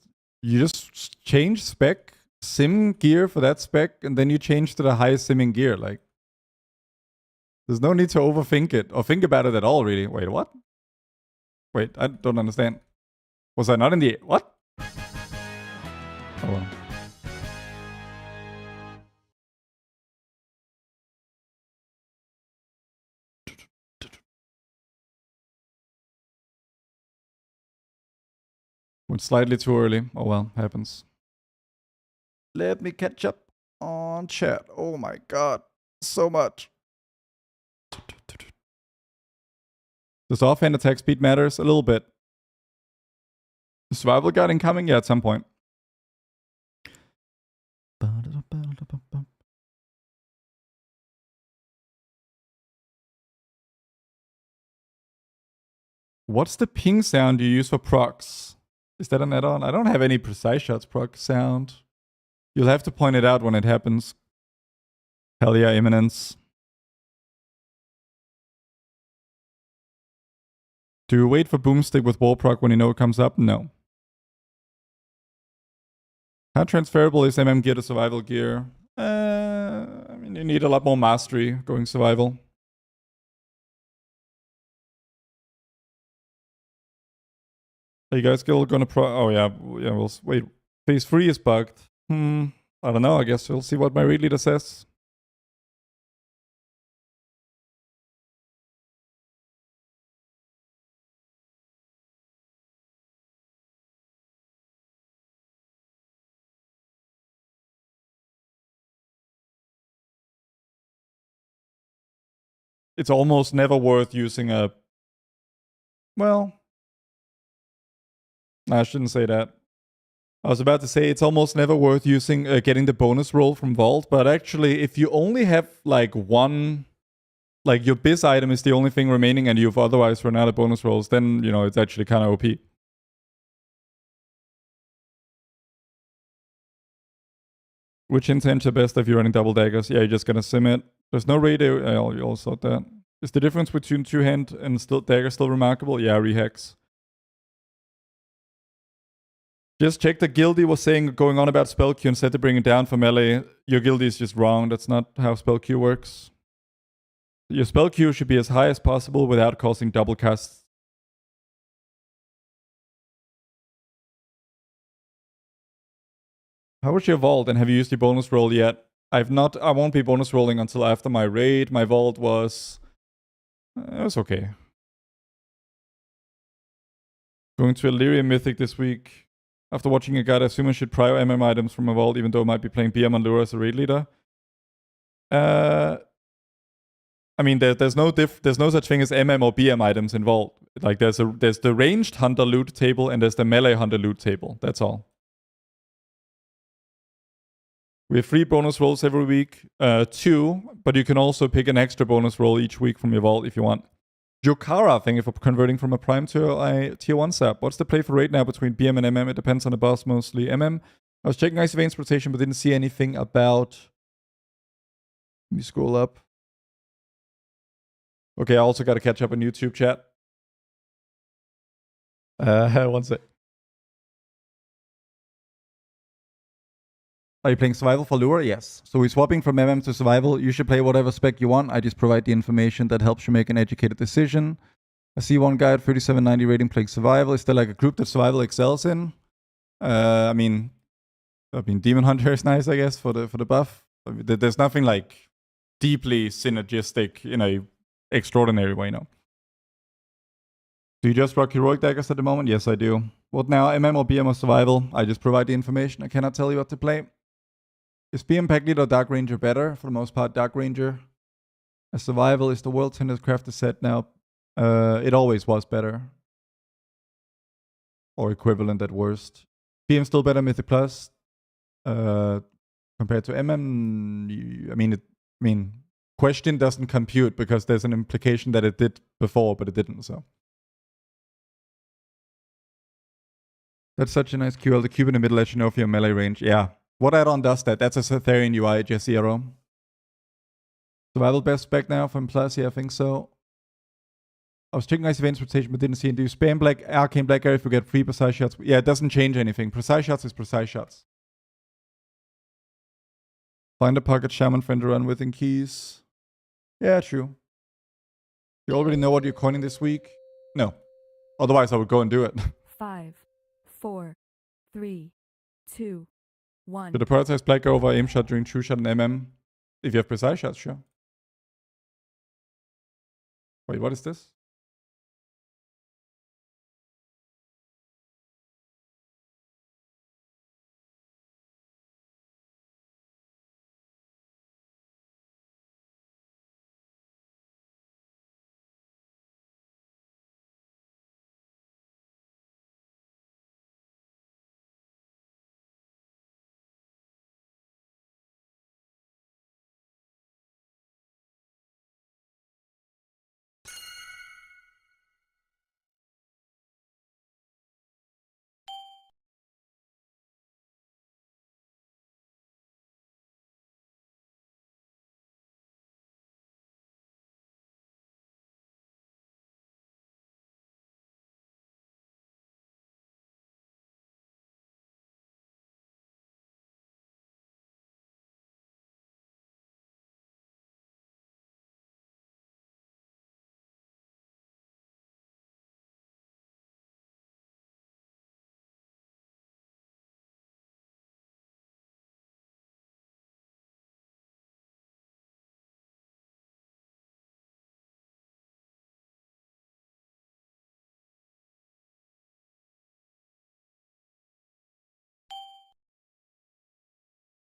change spec, sim gear for that spec, and then you change to the highest simming gear. Like, there's no need to overthink it or think about it at all, really. Wait, what? Wait, I don't understand. Was I not in the... What? Oh, well. Went slightly too early. Oh, well, happens. Let me catch up on chat. Oh my god. So much. Does offhand attack speed matters? A little bit. Survival guide incoming? Yeah, at some point. What's the ping sound you use for procs? Is that an add-on? I don't have any precise shots proc sound. You'll have to point it out when it happens. Hell yeah, Imminence. Do you wait for boomstick with wall proc when you know it comes up? No. How transferable is gear to survival gear? I mean, you need a lot more mastery going survival. Are you guys still gonna oh yeah, we'll wait. Phase 3 is bugged. I don't know, I guess we'll see what my raid leader says. It's almost never worth using a... Well... I shouldn't say that. I was about to say it's almost never worth using getting the bonus roll from Vault, but actually if you only have like one... Like your biz item is the only thing remaining and you've otherwise run out of bonus rolls, then, you know, it's actually kind of OP. Which intent are best if you're running double daggers? Yeah, you're just gonna sim it. There's no radio. You all saw that. Is the difference between two-hand and dagger still remarkable? Yeah, rehex. Just check the guildie was saying going on about spell Q and said to bring it down for melee. Your guildie is just wrong. That's not how spell Q works. Your spell queue should be as high as possible without causing double casts. How was your vault, and have you used your bonus roll yet? I won't be bonus rolling until after my raid. My vault was... it was okay. Going to Illyria Mythic this week. After watching a guide, I assume I should prior items from my vault, even though I might be playing BM on Lure as a raid leader. I mean, there's no such thing as MM or BM items in vault. Like there's the ranged hunter loot table and there's the melee hunter loot table. That's all. We have 3 bonus rolls every week, 2, but you can also pick an extra bonus roll each week from your vault if you want. Jokara, thank you for converting from a prime to a tier 1 sap. What's the play for raid now between BM and MM? It depends on the boss, mostly MM. I was checking Icy Veins rotation, but didn't see anything about... Let me scroll up. Okay, I also got to catch up on YouTube chat. One sec. Are you playing survival for lure? Yes. So we're swapping from MM to survival. You should play whatever spec you want. I just provide the information that helps you make an educated decision. I see one guy at 3790 rating playing survival. Is there like a group that survival excels in? I mean, Demon Hunter is nice, I guess, for the buff. There's nothing like deeply synergistic in a extraordinary way, no. Do you just rock heroic daggers at the moment? Yes, I do. What now? MM or BM or survival? I just provide the information. I cannot tell you what to play. Is BM Pack Leader or Dark Ranger better? For the most part, Dark Ranger. A survival is the World Tender Crafted set now. It always was better. Or equivalent at worst. BM still better Mythic Plus. Compared to MM, I mean, question doesn't compute because there's an implication that it did before, but it didn't, so. That's such a nice QL. The cube in the middle lets you know if you're melee range. Yeah. What add-on does that? That's a Azortharion UI, Jesse Arrow. Survival best spec now from Plus? Yeah, I think so. I was checking Icy Veins rotation, but didn't see it. Do you spam Black Arcane Black Arrow if you get 3 precise shots? Yeah, it doesn't change anything. Precise shots is precise shots. Find a pocket shaman friend to run with in keys. Yeah, true. You already know what you're coining this week? No. Otherwise, I would go and do it. 5, 4, 3, 2, 1. Should I prioritize Black Arrow over aim shot during true shot and MM? If you have precise shots, sure. Wait, what is this?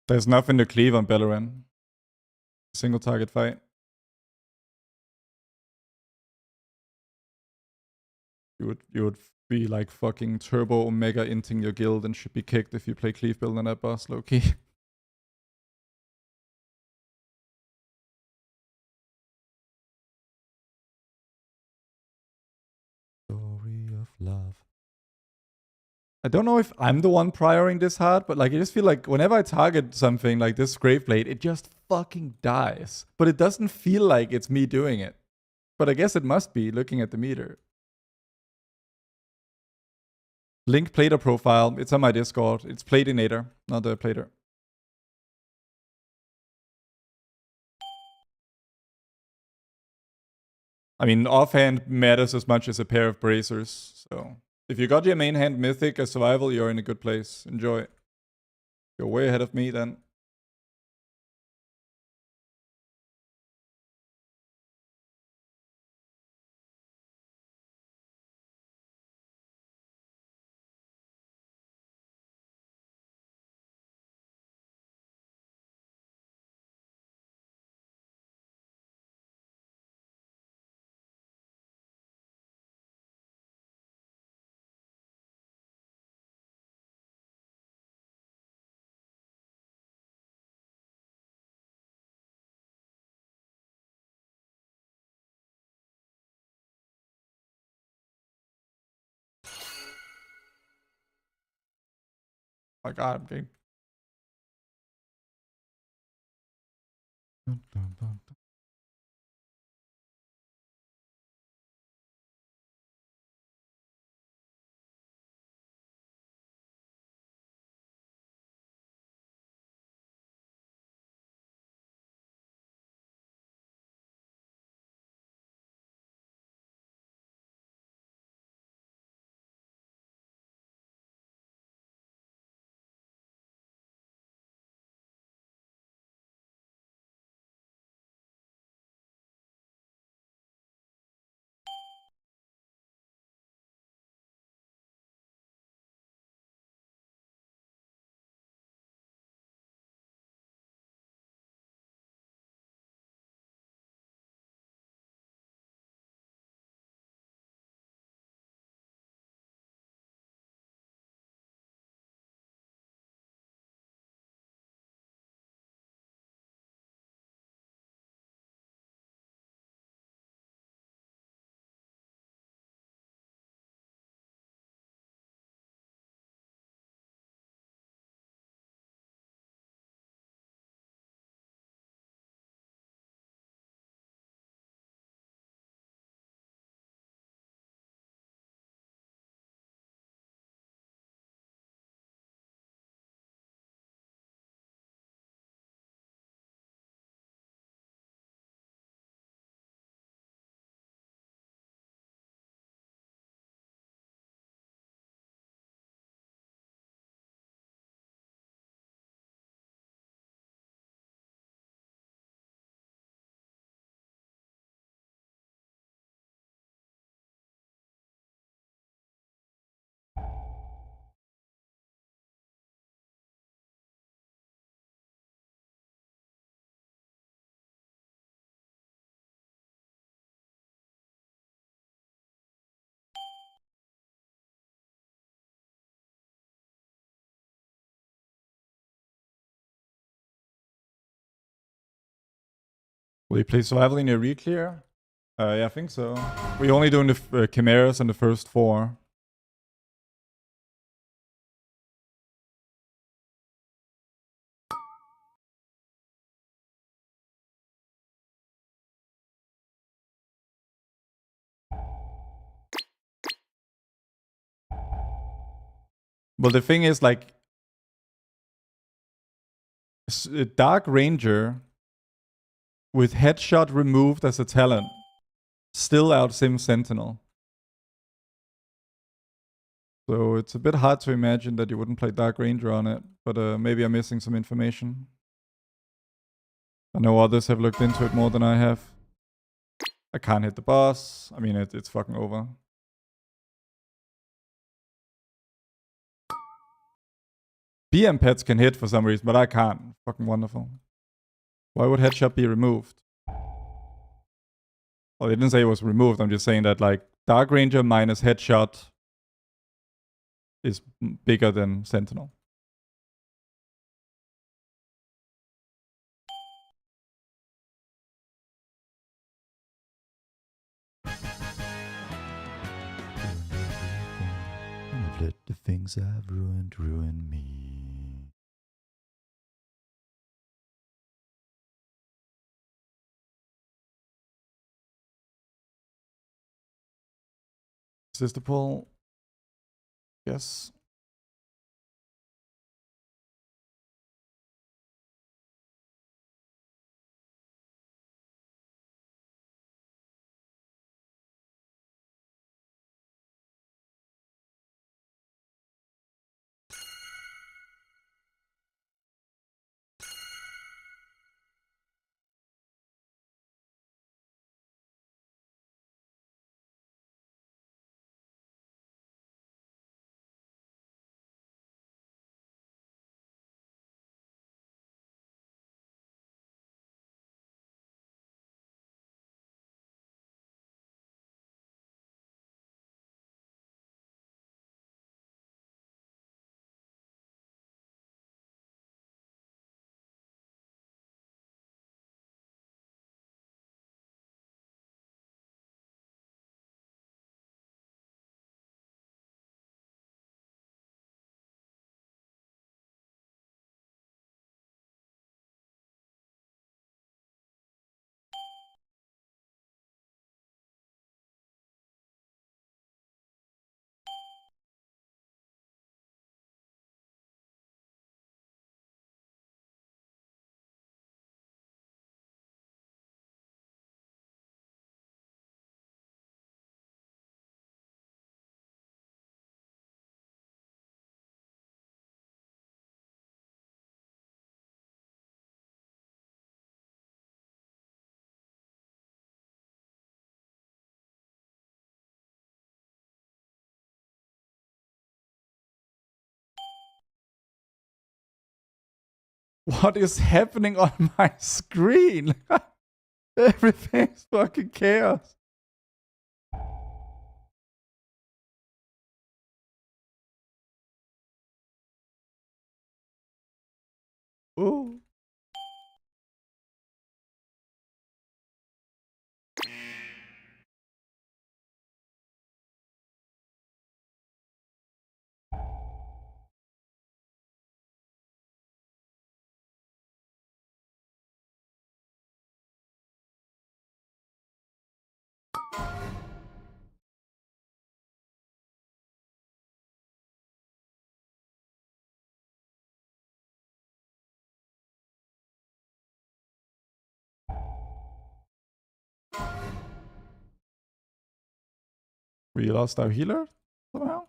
There's nothing to cleave on Bellerin. Single target fight. You would be like fucking turbo omega inting your guild and should be kicked if you play cleave build on that boss, low-key. Story of love. I don't know if I'm the one prioring this hard, but like I just feel like whenever I target something like this Graveblade, it just fucking dies. But it doesn't feel like it's me doing it. But I guess it must be, looking at the meter. Link Plater profile. It's on my Discord. It's Platinator, not the Plater. I mean, offhand matters as much as a pair of bracers. So if you got your main hand mythic as survival, you're in a good place. Enjoy. You're way ahead of me then. My god, I'm getting... Will you play survival in your re-clear? Yeah, I think so. We're only doing the chimeras and the first 4. Well, the thing is, like, Dark Ranger with headshot removed as a talent still out-sim Sentinel. So it's a bit hard to imagine that you wouldn't play Dark Ranger on it, but maybe I'm missing some information. I know others have looked into it more than I have. I can't hit the boss. I mean, it's fucking over. BM pets can hit for some reason, but I can't. Fucking wonderful. Why would headshot be removed? Well, they didn't say it was removed. I'm just saying that, like, Dark Ranger minus headshot is bigger than Sentinel. I've let the things I've ruined ruin me. Is this the pull? Yes. What is happening on my screen? Everything's fucking chaos. Ooh. We lost our healer somehow?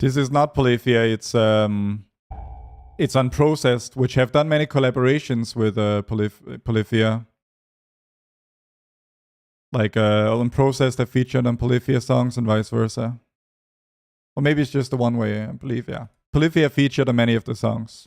This is not Polyphia, it's Unprocessed, which have done many collaborations with Polyphia. Like Unprocessed have featured on Polyphia songs and vice versa. Or maybe it's just the one way, I believe, yeah. Polyphia featured on many of the songs.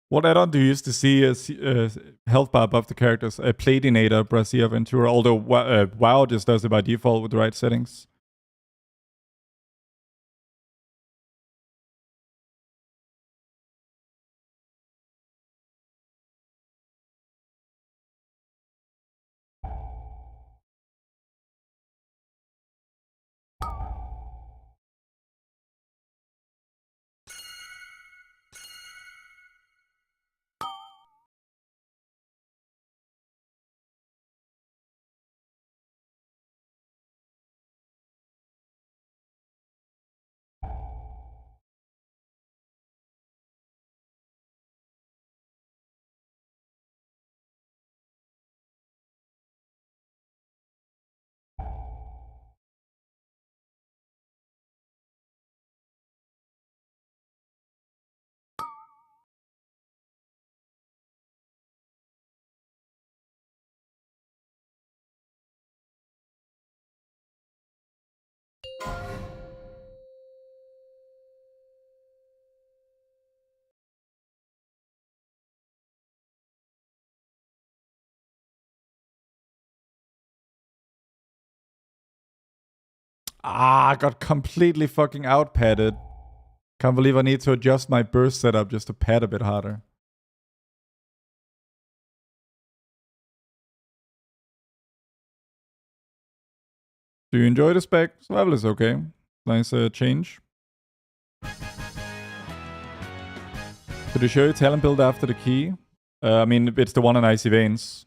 What add-on do you used to see as health bar above the characters? A Pladinator, Brazier Ventura, although WoW just does it by default with the right settings. I got completely fucking out-padded. Can't believe I need to adjust my burst setup just to pad a bit harder. Do you enjoy the spec? Survival is okay. Nice change. Did you show your talent build after the key? I mean, it's the one in Icy Veins.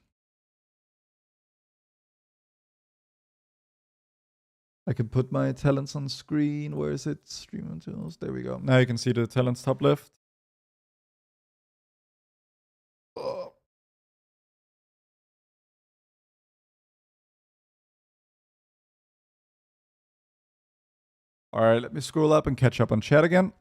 I can put my talents on screen. Where is it? Stream tools. There we go. Now you can see the talents top left. Oh. All right, let me scroll up and catch up on chat again.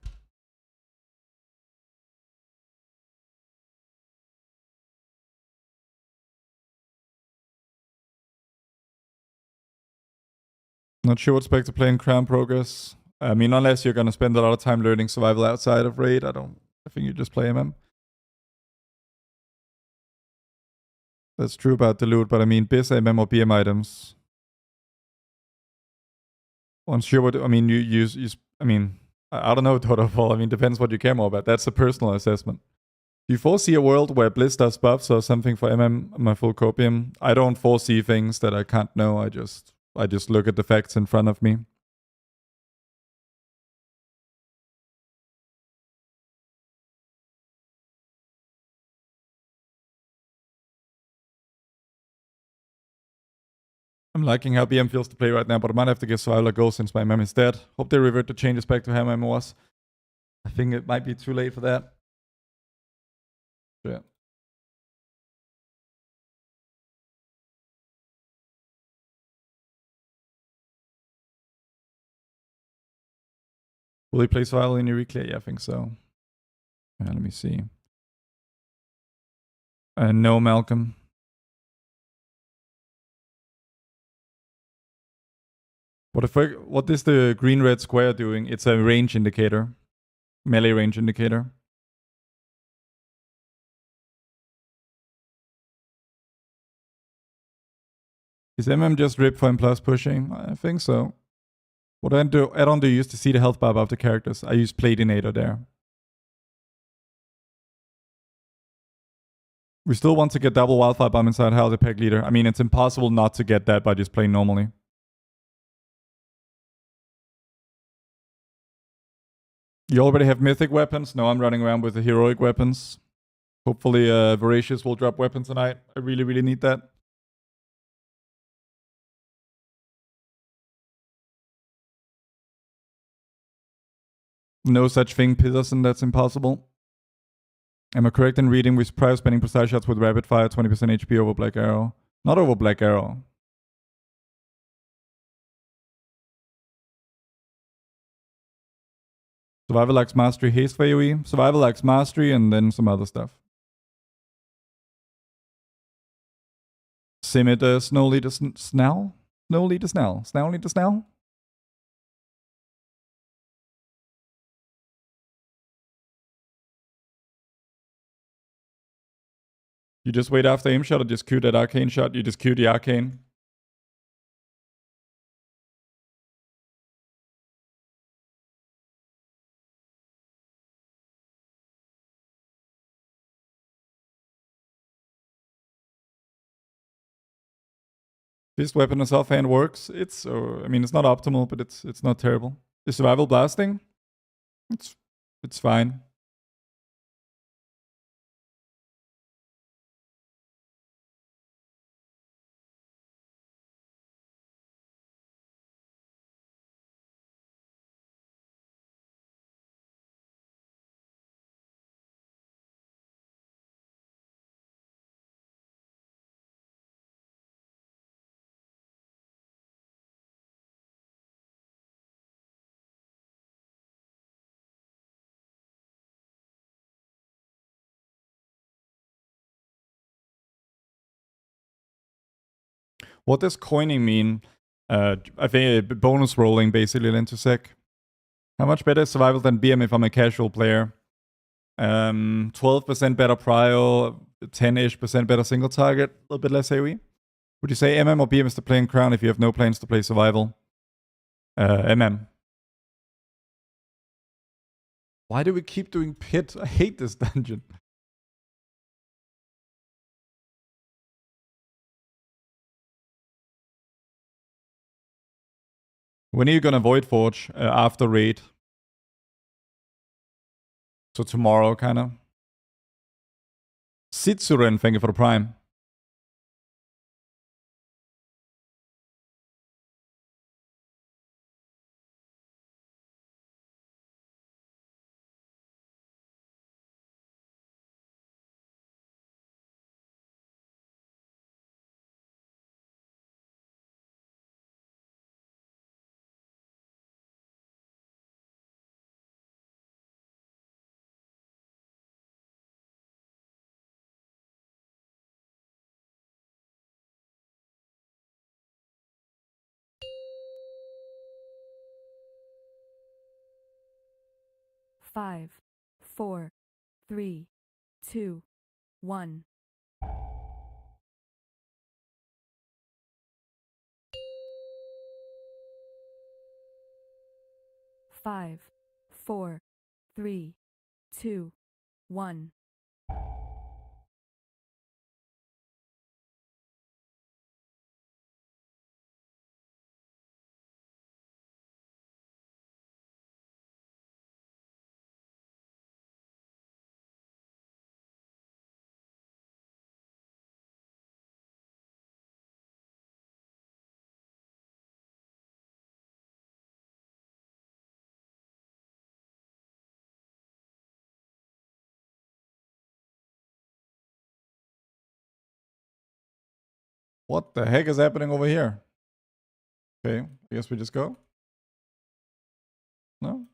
Not sure what spec to play in Crown Progress. I mean, unless you're going to spend a lot of time learning survival outside of Raid, I think you just play MM. That's true about the loot, but I mean, BIS, MM, or BM items. Unsure what, I mean, you use, I mean, I don't know, Totofall. I mean, depends what you care more about. That's a personal assessment. Do you foresee a world where Bliss does buffs or something for MM, my full copium? I don't foresee things that I can't know. I just look at the facts in front of me. I'm liking how BM feels to play right now, but I might have to give Survival a go since my MM is dead. Hope they revert the changes back to how my MM was. I think it might be too late for that. Yeah. Will he play Survival in your weekly? Yeah, I think so. Let me see. No, Malcolm. What is the green-red square doing? It's a range indicator. Melee range indicator. Is MM just rip for M+ pushing? I think so. What add-on do you use to see the health bar above the characters? I use Platinator there. We still want to get double Wildfire Bomb inside Howler Pack Leader. I mean, it's impossible not to get that by just playing normally. You already have mythic weapons? No, I'm running around with the heroic weapons. Hopefully Voracious will drop weapons tonight. I really, really need that. No such thing, Peterson. That's impossible. Am I correct in reading with prior spending precise shots with rapid fire 20% HP over Black Arrow? Not over Black Arrow. Survival Axe Mastery Haste for AoE. Survival Axe Mastery and then some other stuff. Simit Snow Leader Snell? Snow Leader Snell? Snell Leader Snell? You just wait after aim shot or just Q that arcane shot? You just Q the arcane. Fist weapon as offhand works. It's, I mean, it's not optimal, but it's not terrible. The survival blasting, it's fine. What does coining mean? I think bonus rolling basically into sec. How much better is survival than BM if I'm a casual player? 12% better prio, 10-ish% better single target, a little bit less AoE. Would you say MM or BM is to play in Crown if you have no plans to play survival? MM. Why do we keep doing pit? I hate this dungeon. When are you gonna Void Forge? After raid. So tomorrow, kind of. Sitsuren, thank you for the prime. Five, 4, 3, 2, 1. Five, 4, 3, 2, 1. What the heck is happening over here? Okay, I guess we just go. No?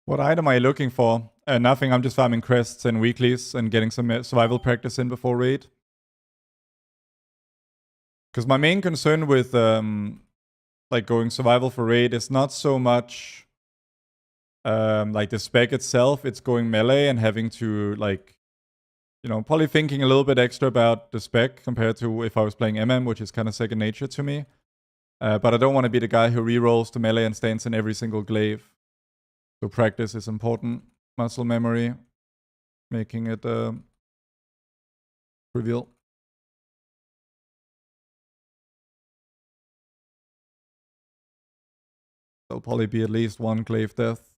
What item are you looking for? Nothing, I'm just farming crests and weeklies and getting some survival practice in before raid. Because my main concern with like going survival for raid is not so much like the spec itself, it's going melee and having to like, you know, probably thinking a little bit extra about the spec compared to if I was playing MM, which is kind of second nature to me. But I don't want to be the guy who rerolls to melee and stands in every single glaive. So practice is important. Muscle memory, making it trivial. There'll probably be at least one glaive death.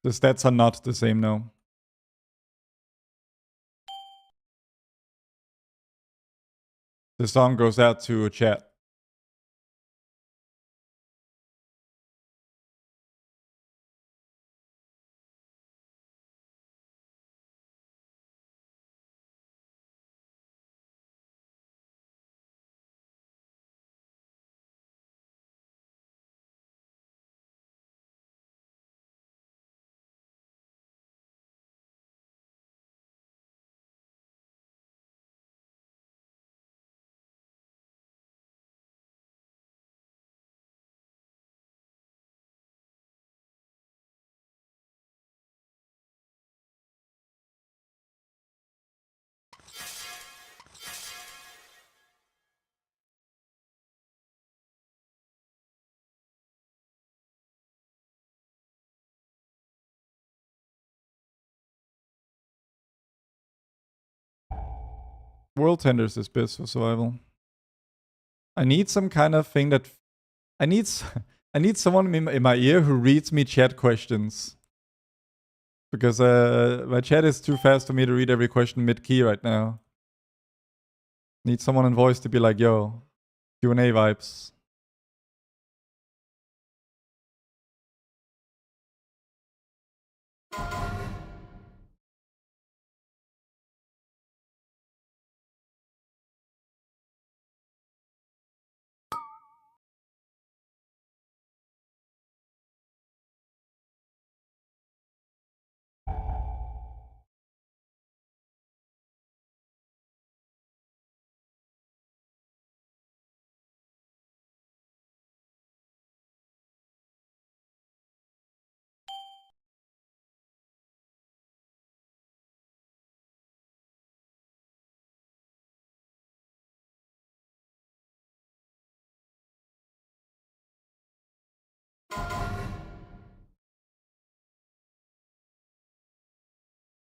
The stats are not the same now. The song goes out to chat. World Tenders is best for survival. I need some kind of thing that... I need someone in my ear who reads me chat questions. Because my chat is too fast for me to read every question mid-key right now. Need someone in voice to be like, yo, Q&A vibes.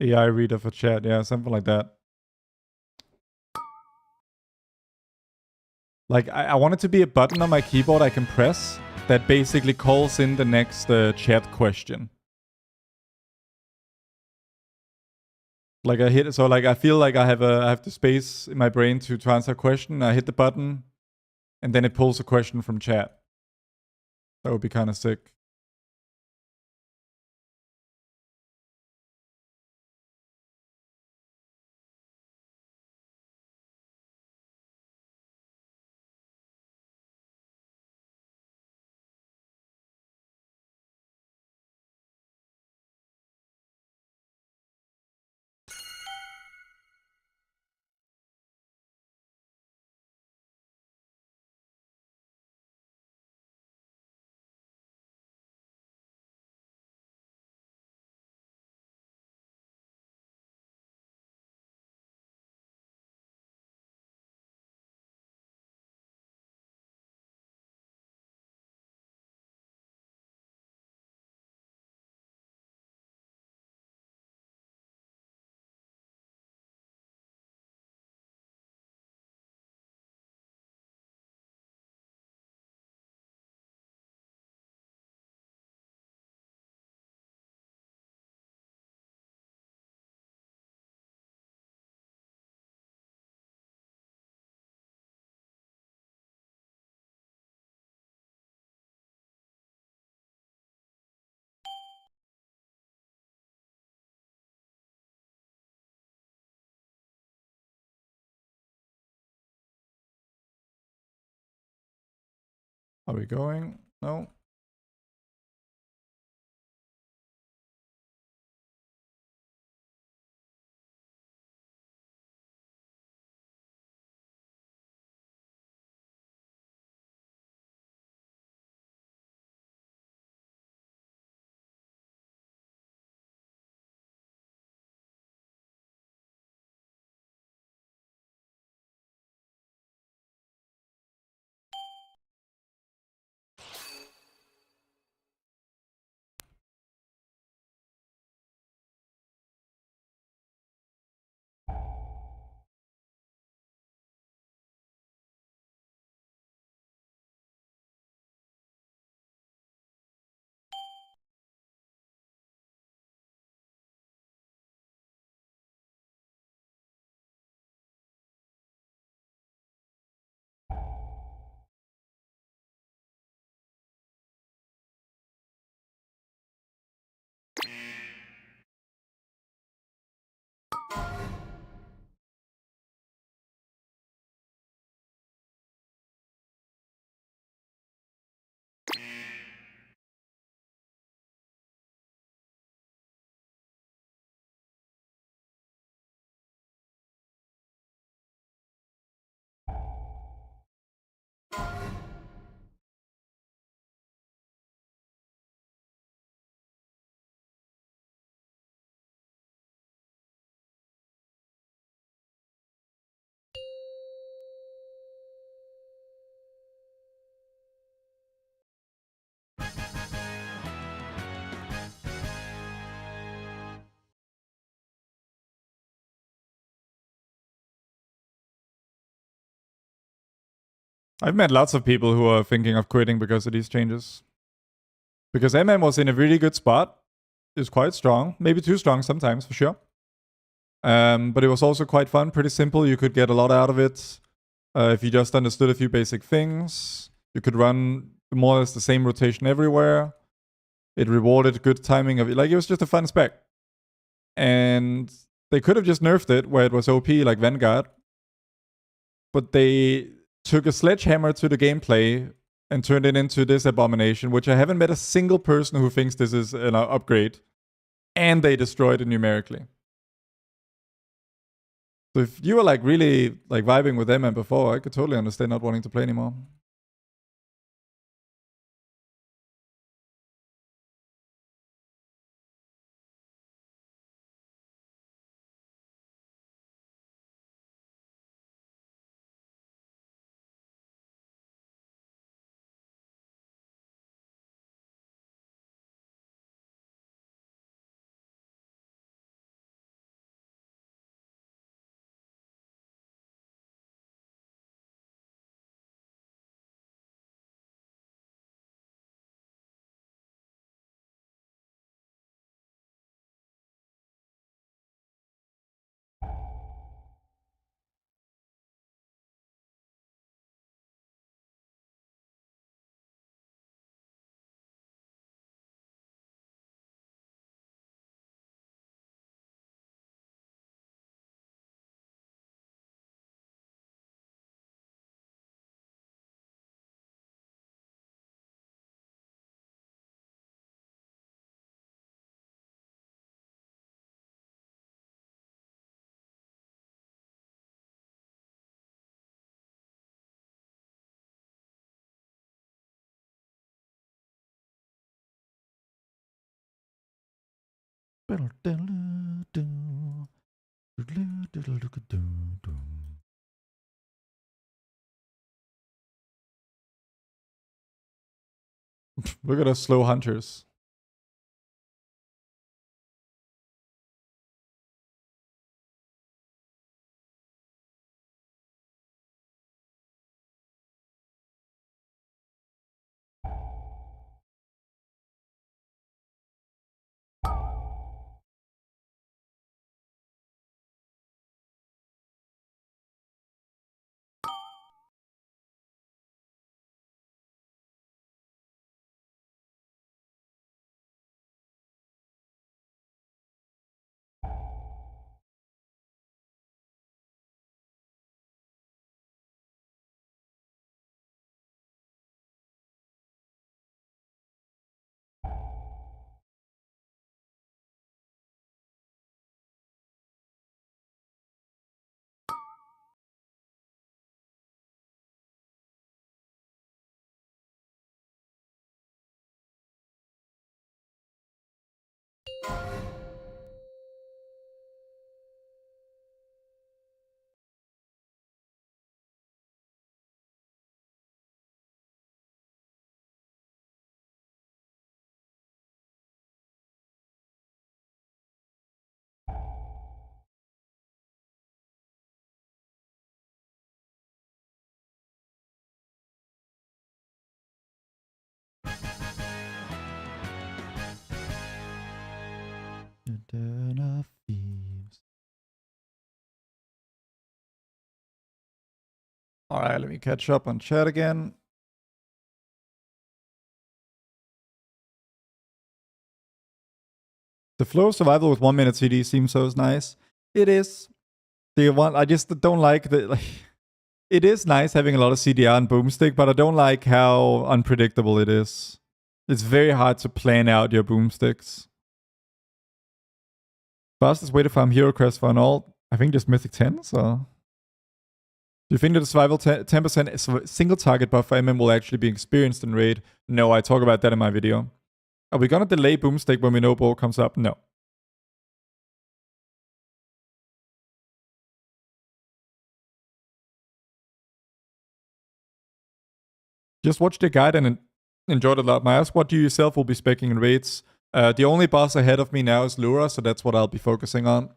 AI reader for chat, yeah, something like that. Like, I want it to be a button on my keyboard I can press that basically calls in the next chat question. Like I hit it, so like I feel like I have the space in my brain to answer a question. I hit the button, and then it pulls a question from chat. That would be kind of sick. Are we going? No. I've met lots of people who are thinking of quitting because of these changes. Because MM was in a really good spot. It's quite strong. Maybe too strong sometimes, for sure. But it was also quite fun, pretty simple. You could get a lot out of it. If you just understood a few basic things. You could run more or less the same rotation everywhere. It rewarded good timing of it. Like, it was just a fun spec. And they could have just nerfed it where it was OP, like Vanguard. But they took a sledgehammer to the gameplay and turned it into this abomination, which I haven't met a single person who thinks this is an upgrade. And they destroyed it numerically. So if you were like really like vibing with them and before, I could totally understand not wanting to play anymore. Look at us slow hunters. All right, let me catch up on chat again. The flow of survival with 1 minute CD seems so nice. It is. I just don't like the like. It is nice having a lot of CDR and boomstick, but I don't like how unpredictable it is. It's very hard to plan out your boomsticks. Fastest way to farm hero crest for an ult, I think just mythic 10. So, do you think that the survival 10% single target buff for MM will actually be experienced in raid? No, I talk about that in my video. Are we gonna delay boomstick when we know ball comes up? No. Just watch the guide and enjoy it a lot. My ask, what do you yourself will be speccing in raids? The only boss ahead of me now is Lura, so that's what I'll be focusing on.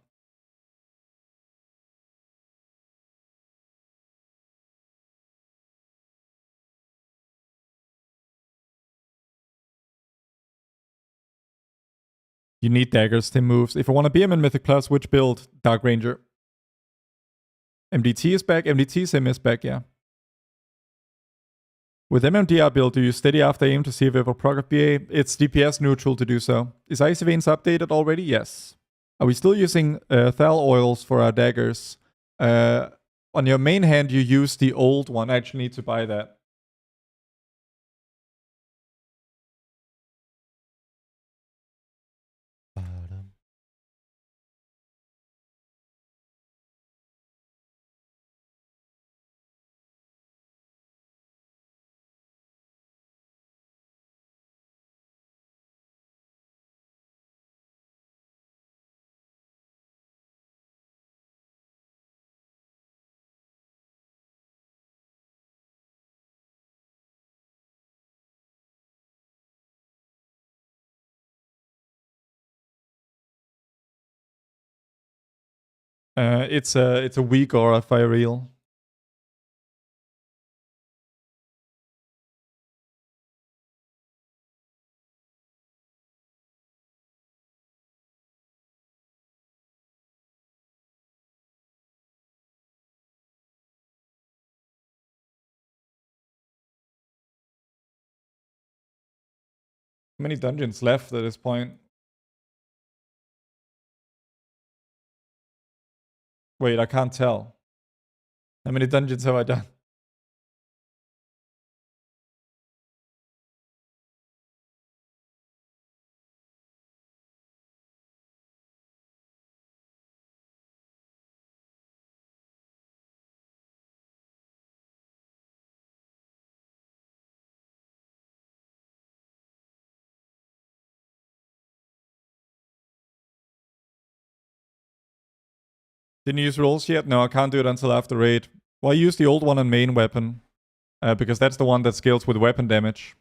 You need daggers, Tim moves. If I want to BM in Mythic Plus, which build? Dark Ranger. MDT is back. MDT sim is back, yeah. With MMDR build, do you steady after aim to see if it will proc of BA? It's DPS neutral to do so. Is Icy Veins updated already? Yes. Are we still using Thal oils for our daggers? On your main hand, you use the old one. I actually need to buy that. It's a weak aura fire eel. How many dungeons left at this point? Wait, I can't tell. How many dungeons have I done? Didn't use rolls yet? No, I can't do it until after raid. Well, I use the old one on main weapon. Because that's the one that scales with weapon damage.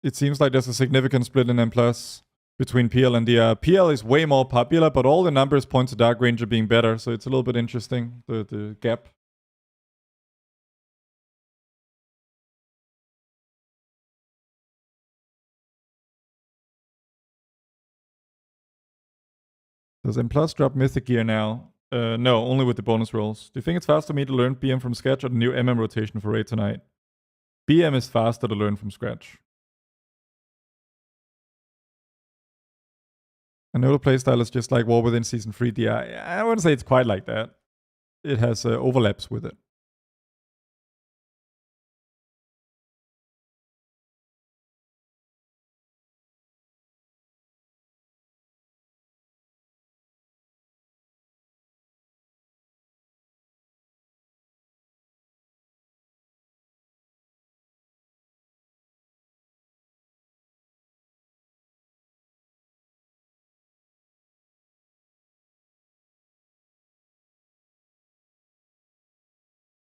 It seems like there's a significant split in M+, between PL and DR. PL is way more popular, but all the numbers point to Dark Ranger being better, so it's a little bit interesting, the gap. Does M+ drop Mythic gear now? No, only with the bonus rolls. Do you think it's faster for me to learn BM from scratch or the new MM rotation for raid tonight? BM is faster to learn from scratch. I know the playstyle is just like War Within Season 3 DI. I wouldn't say it's quite like that. It has overlaps with it.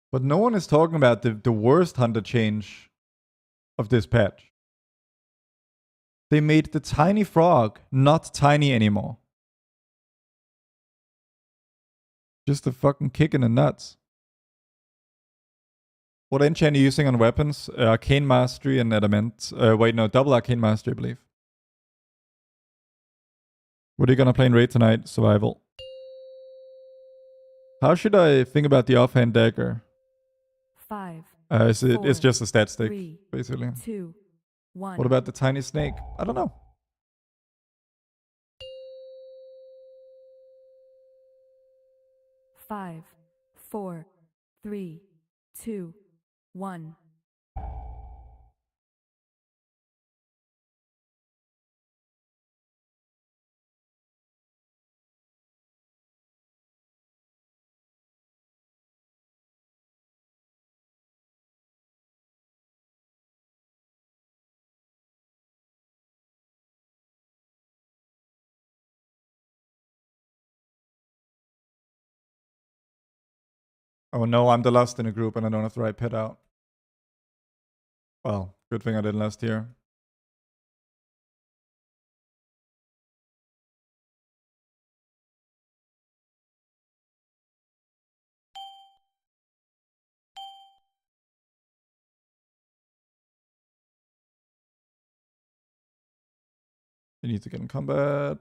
But no one is talking about the worst hunter change of this patch. They made the tiny frog not tiny anymore. Just a fucking kick in the nuts. What enchant are you using on weapons? Arcane Mastery and Adamant. Wait, no, double Arcane Mastery, I believe. What are you gonna play in raid tonight? Survival. How should I think about the offhand dagger? 5. It's just a stat stick, 3, basically. 2, 1. What about the tiny snake? I don't know. 5, 4, 3, 2, 1. Oh no, I'm the last in a group and I don't have the right pet out. Well, good thing I didn't last year. You need to get in combat.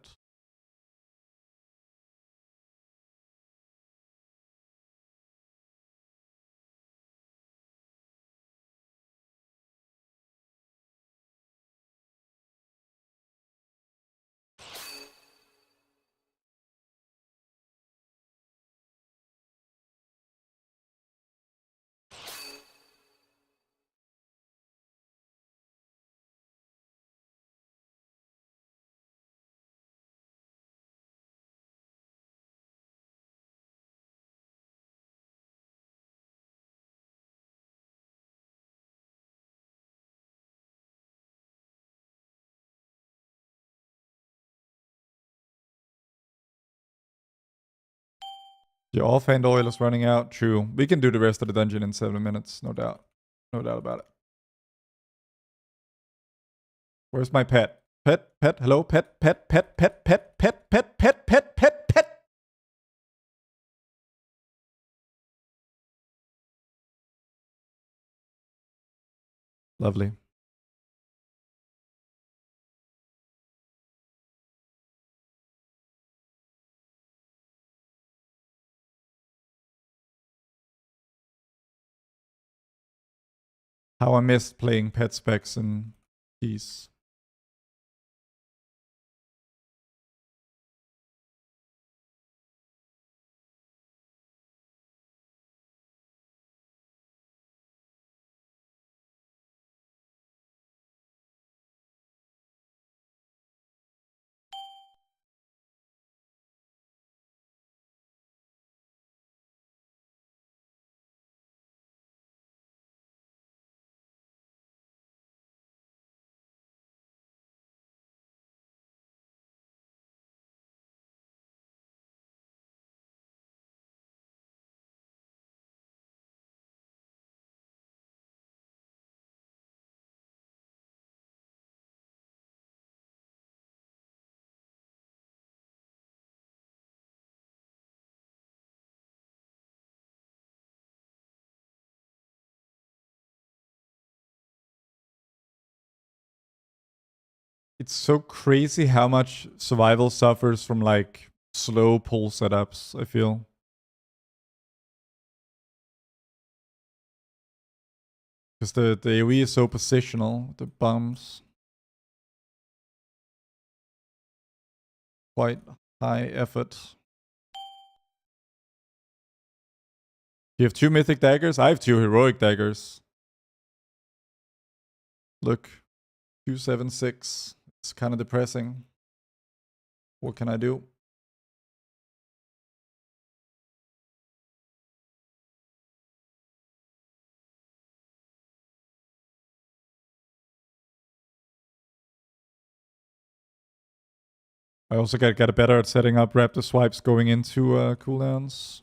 Your offhand oil is running out. True. We can do the rest of the dungeon in 7 minutes, no doubt. No doubt about it. Where's my pet? Pet, hello, pet. Lovely. How I missed playing pet specs and keys. It's so crazy how much survival suffers from like slow pull setups, I feel. Because the AoE is so positional, the bombs. Quite high effort. You have 2 mythic daggers? I have 2 heroic daggers. Look. 276. It's kind of depressing. What can I do? I also get better at setting up raptor swipes going into cooldowns.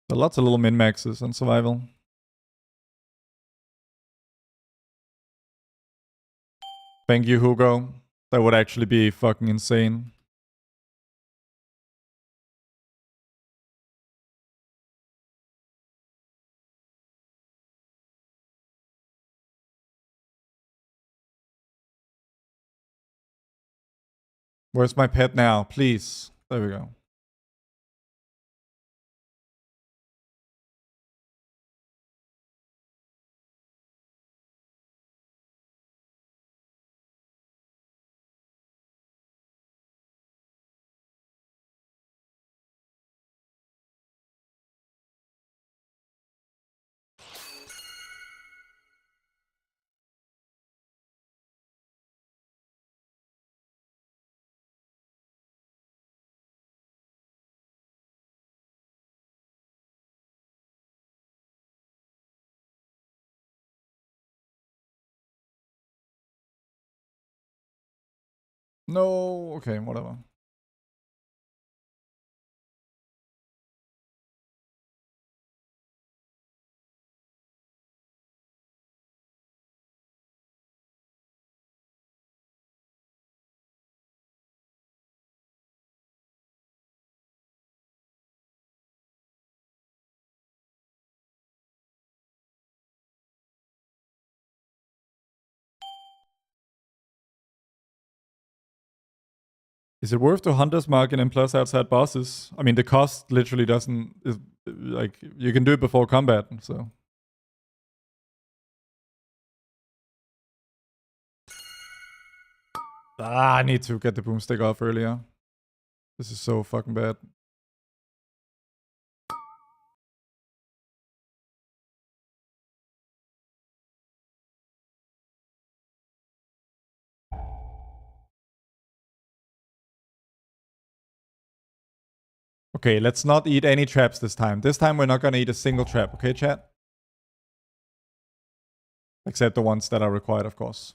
There are lots of little min-maxes on survival. Thank you, Hugo. That would actually be fucking insane. Where's my pet now? Please. There we go. No, okay, whatever. Is it worth to Hunter's Mark and M plus outside bosses? I mean, the cost literally doesn't... like, you can do it before combat, so... I need to get the boomstick off earlier. This is so fucking bad. Okay, let's not eat any traps this time. This time we're not gonna eat a single trap, okay, chat? Except the ones that are required, of course.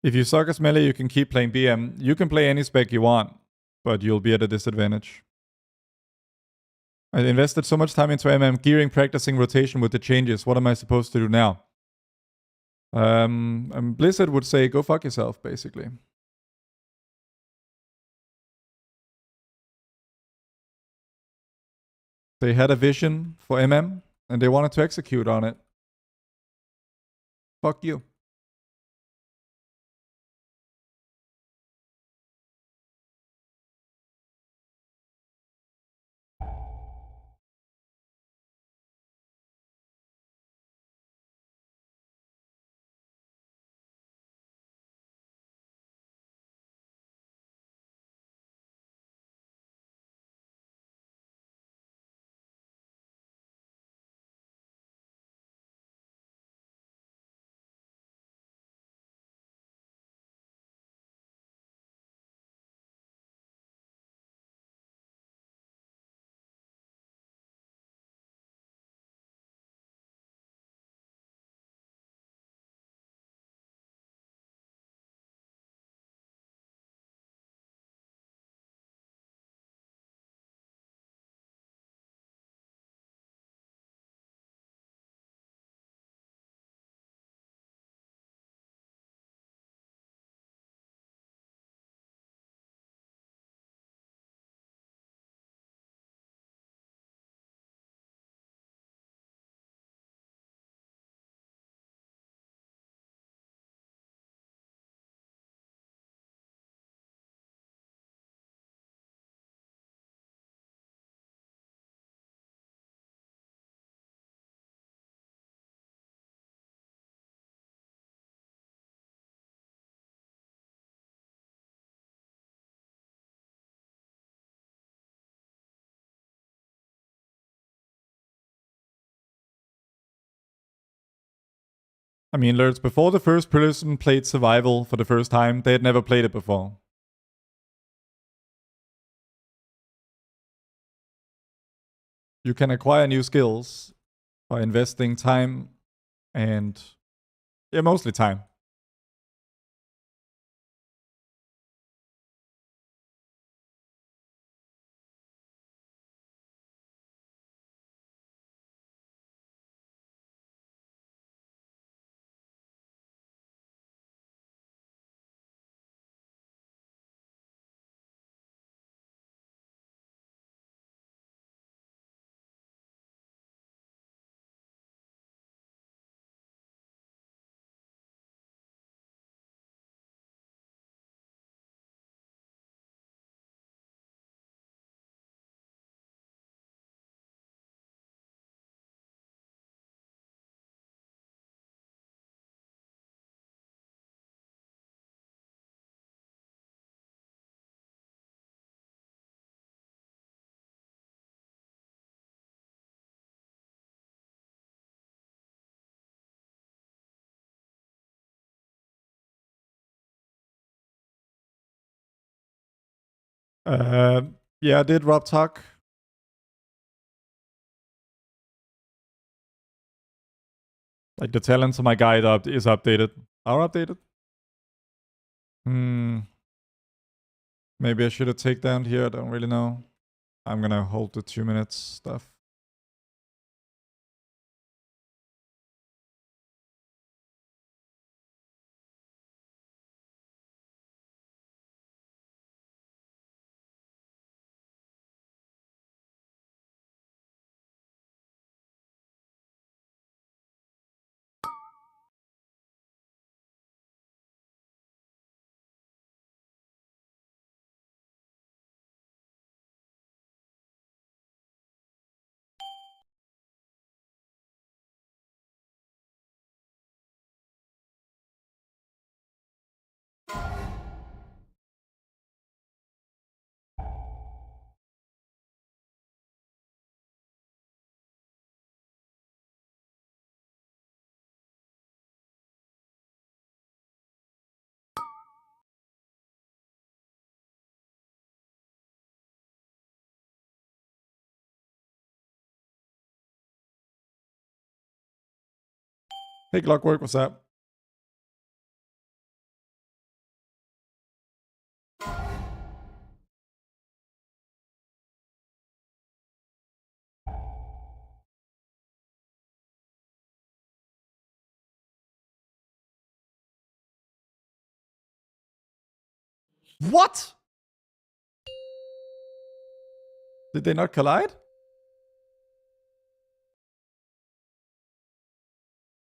If you suck as melee, you can keep playing BM. You can play any spec you want, but you'll be at a disadvantage. I invested so much time into gearing, practicing rotation with the changes. What am I supposed to do now? Blizzard would say, go fuck yourself, basically. They had a vision for and they wanted to execute on it. Fuck you. I mean, Lurds, before the first person played Survival for the first time, they had never played it before. You can acquire new skills by investing time and... yeah, mostly time. Yeah, I did Rob talk. Like the talents of my guide is updated. Are updated? Maybe I should have taken down here. I don't really know. I'm gonna hold the 2 minutes stuff. Hey, Clockwork, what's up? What? Did they not collide?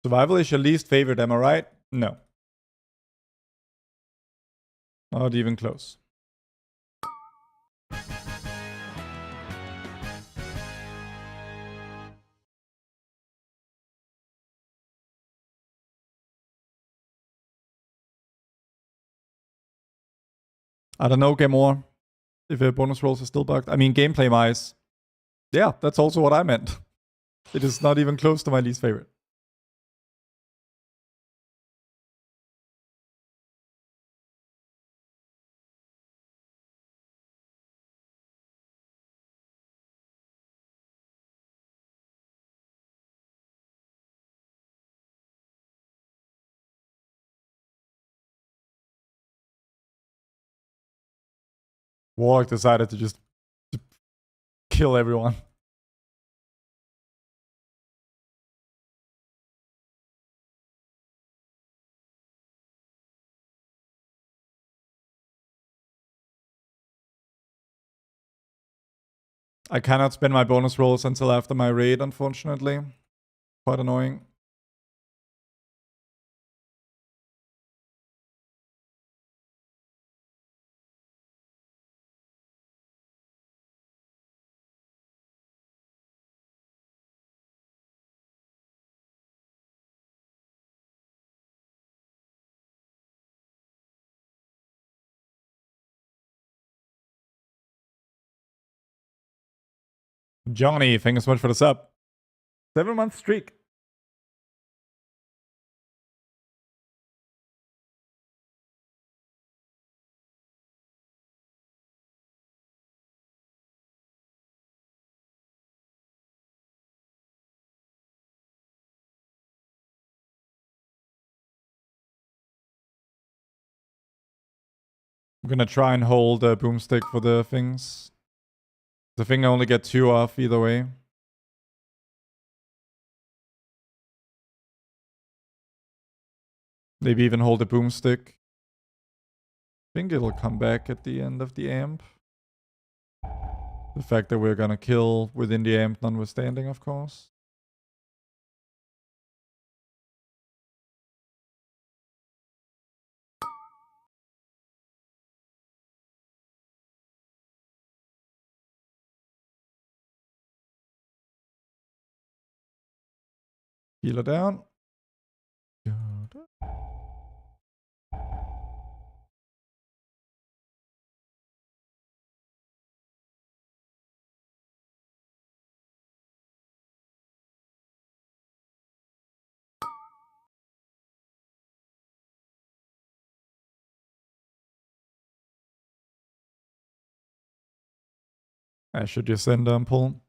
Survival is your least favorite, am I right? No. Not even close. I don't know, get more. If bonus rolls are still bugged. I mean, gameplay-wise, yeah, that's also what I meant. It is not even close to my least favorite. Warlock decided to just kill everyone. I cannot spend my bonus rolls until after my raid, unfortunately. Quite annoying. Johnny, thank you so much for the sub. 7-month streak. I'm gonna try and hold a boomstick for the things. The thing I only get 2 off either way. Maybe even hold a boomstick. I think it'll come back at the end of the amp. The fact that we're gonna kill within the amp notwithstanding, of course. Healer down. I should just send pull.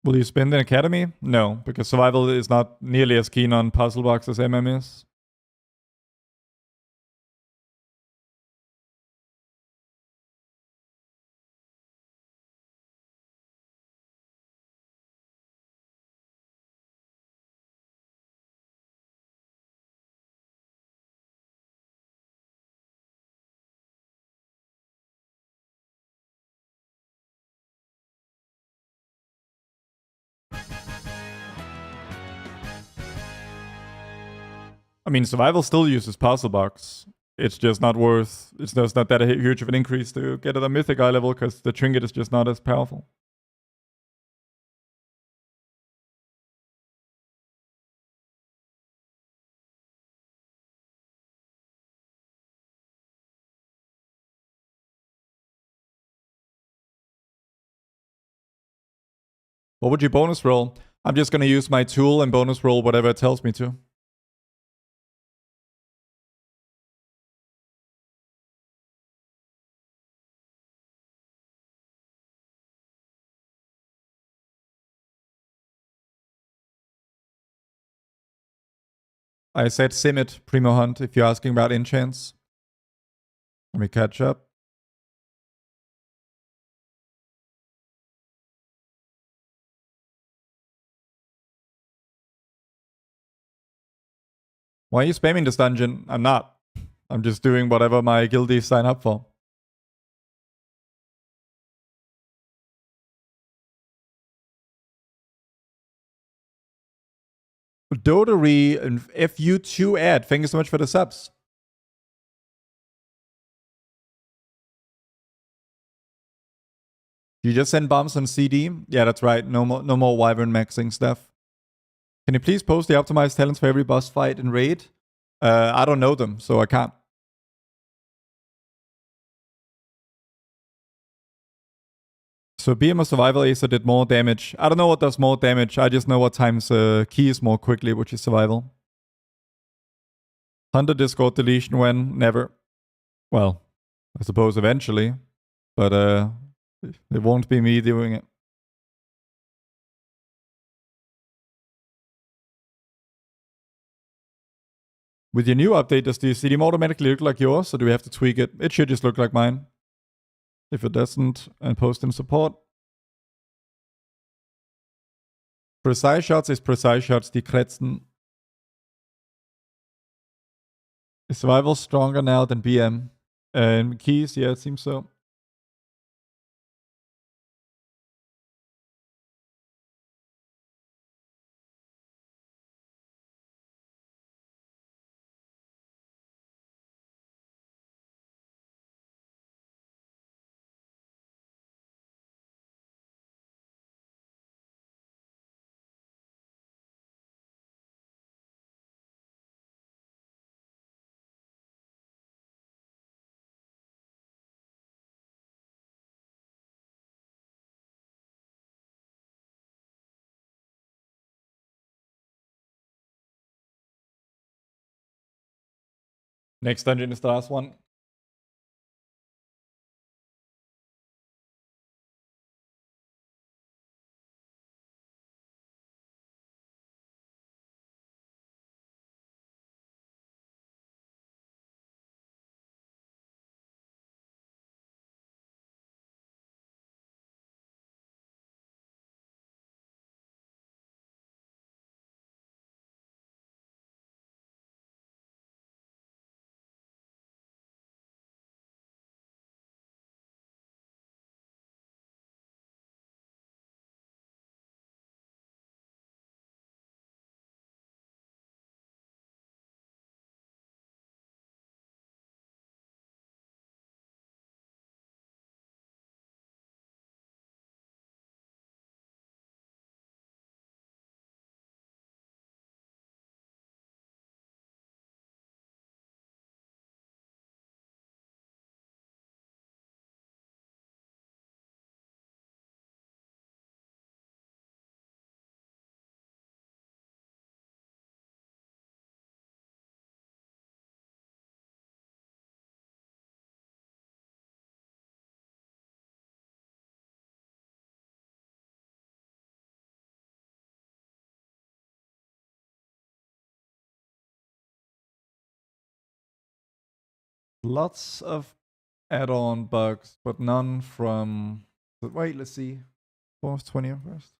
Will you spend in Academy? No, because Survival is not nearly as keen on puzzle box as MM is. I mean, Survival still uses puzzle box. It's just not worth. It's just not that huge of an increase to get at a mythic eye level because the trinket is just not as powerful. What would you bonus roll? I'm just gonna use my tool and bonus roll whatever it tells me to. I said sim it, Primo Hunt, if you're asking about enchants. Let me catch up. Why are you spamming this dungeon? I'm not. I'm just doing whatever my guildies sign up for. Dodary and FU2 ad. Thank you so much for the subs. You just send bombs on CD? Yeah, that's right. No more Wyvern maxing stuff. Can you please post the optimized talents for every boss fight and raid? I don't know them, so I can't. So BM Survival Acer did more damage. I don't know what does more damage. I just know what times keys more quickly, which is Survival. Hunter Discord deletion when? Never. Well, I suppose eventually. But it won't be me doing it. With your new update, does the CDM automatically look like yours, or do we have to tweak it? It should just look like mine. If it doesn't, and post in support. Precise shots is precise shots, die Kretzen. Is Survival stronger now than BM? Keys, yeah, it seems so. Next dungeon is the last one. Lots of add-on bugs, but none from... Wait, let's see. 420 first.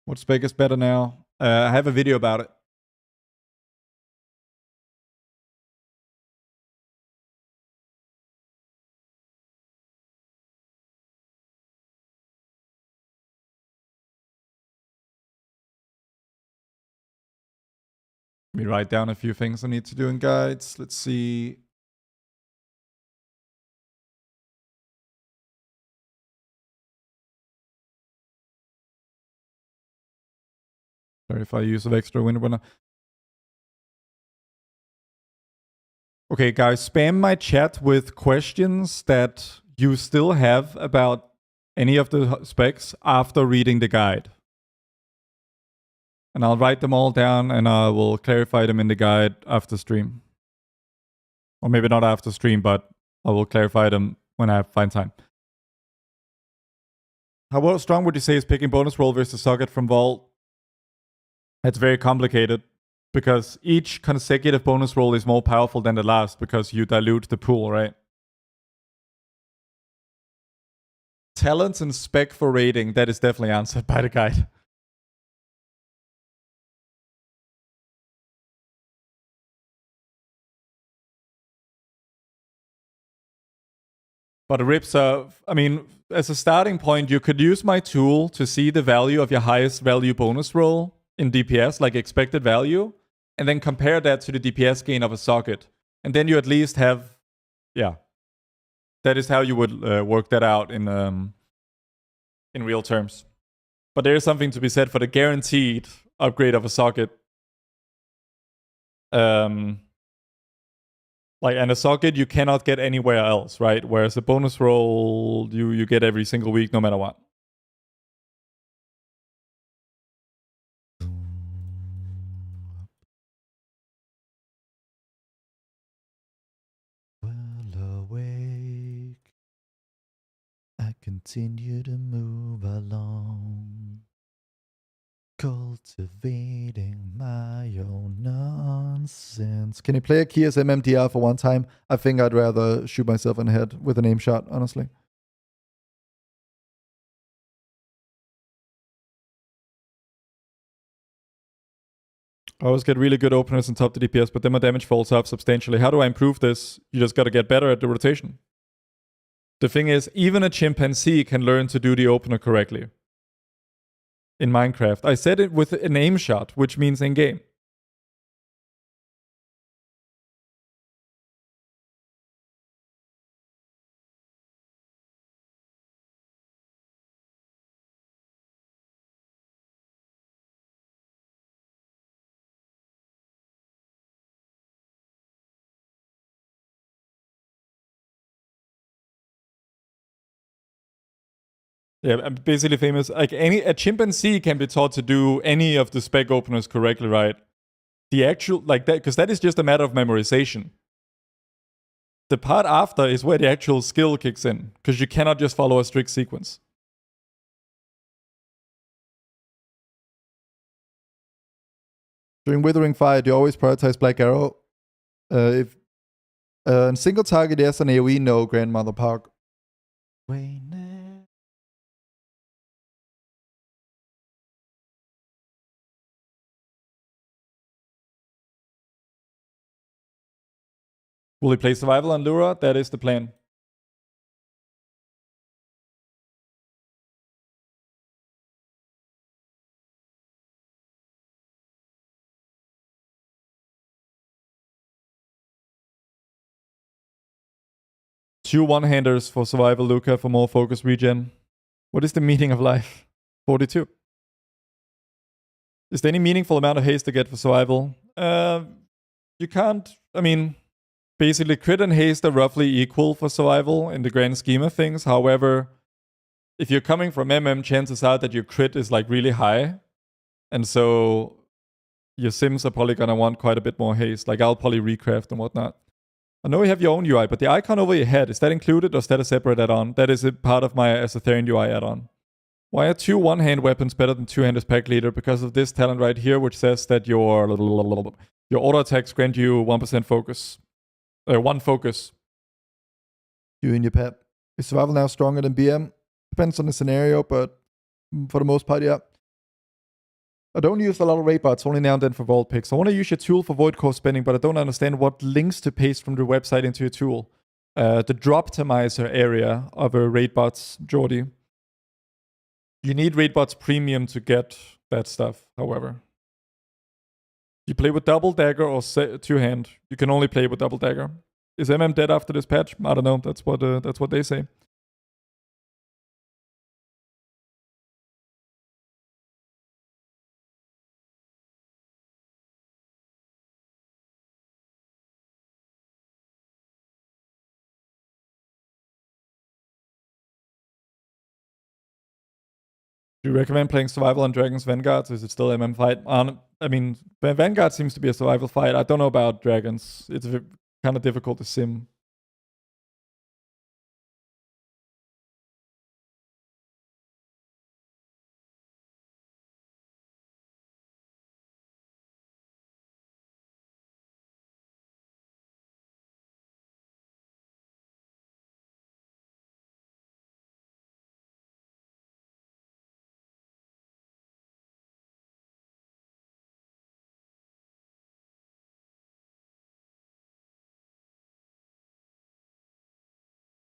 What spec is better now? I have a video about it. Let me write down a few things I need to do in guides. Let's see. Verify use of extra window banner. Okay, guys, spam my chat with questions that you still have about any of the specs after reading the guide. And I'll write them all down and I will clarify them in the guide after stream. Or maybe not after stream, but I will clarify them when I find time. How strong would you say is picking bonus roll versus socket from vault? It's very complicated because each consecutive bonus roll is more powerful than the last because you dilute the pool, right? Talents and spec for rating, that is definitely answered by the guide. But rips are, I mean, as a starting point, you could use my tool to see the value of your highest value bonus roll in DPS, like expected value, and then compare that to the DPS gain of a socket. And then you at least have, yeah, that is how you would work that out in real terms. But there is something to be said for the guaranteed upgrade of a socket. Like, and a socket you cannot get anywhere else, right? Whereas a bonus roll you get every single week, no matter what. Well awake, I continue to move along, cultivating my own nonsense. Can you play a Kia's MMDR for one time? I think I'd rather shoot myself in the head with an aim shot, honestly. I always get really good openers and top the DPS, but then my damage falls off substantially. How do I improve this? You just gotta get better at the rotation. The thing is, even a chimpanzee can learn to do the opener correctly. In Minecraft. I said it with an aim shot, which means in-game. Yeah, I'm basically famous. Like a chimpanzee can be taught to do any of the spec openers correctly, right? The actual, like that, because that is just a matter of memorization. The part after is where the actual skill kicks in, because you cannot just follow a strict sequence. During Withering Fire, do you always prioritize Black Arrow? If single target, yes, and AoE, no, Grandmother Park. Will he play survival on Lura? That is the plan. Two one-handers for survival, Luca, for more focus regen. What is the meaning of life? 42. Is there any meaningful amount of haste to get for survival? You can't, I mean, basically crit and haste are roughly equal for survival in the grand scheme of things. However, if you're coming from MM, chances are that your crit is like really high. And so your sims are probably gonna want quite a bit more haste. Like I'll probably recraft and whatnot. I know you have your own UI, but the icon over your head, is that included or is that a separate add-on? That is a part of my Azortharion UI add-on. Why are 2 one-hand weapons better than 2-handed pack leader? Because of this talent right here, which says that your auto attacks grant you 1% focus. 1 focus. You and your pet. Is survival now stronger than BM? Depends on the scenario, but for the most part, yeah. I don't use a lot of raid bots, only now and then for vault picks. I want to use your tool for void core spending, but I don't understand what links to paste from the website into your tool. The droptimizer area of a raid bots, Jordy. You need raid bots premium to get that stuff, however. You play with double dagger or 2-hand. You can only play with double dagger. Is dead after this patch? I don't know. That's what they say. Do you recommend playing survival on Dragons Vanguards? Is it still fight? I mean, Vanguard seems to be a survival fight. I don't know about Dragons. It's kind of difficult to sim.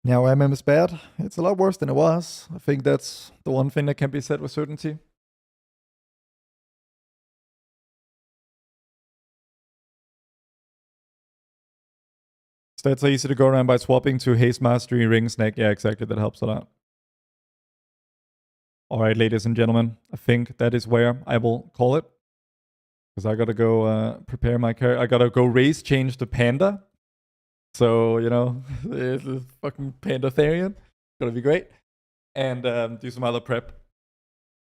Now MM is bad. It's a lot worse than it was. I think that's the one thing that can be said with certainty. Stats are easy to go around by swapping to Haste Mastery, Ring Snack. Yeah, exactly. That helps a lot. All right, ladies and gentlemen. I think that is where I will call it. Because I gotta go prepare my character. I gotta go race change the Panda. So, you know, it's a fucking Pandatharion. Gonna be great. And do some other prep.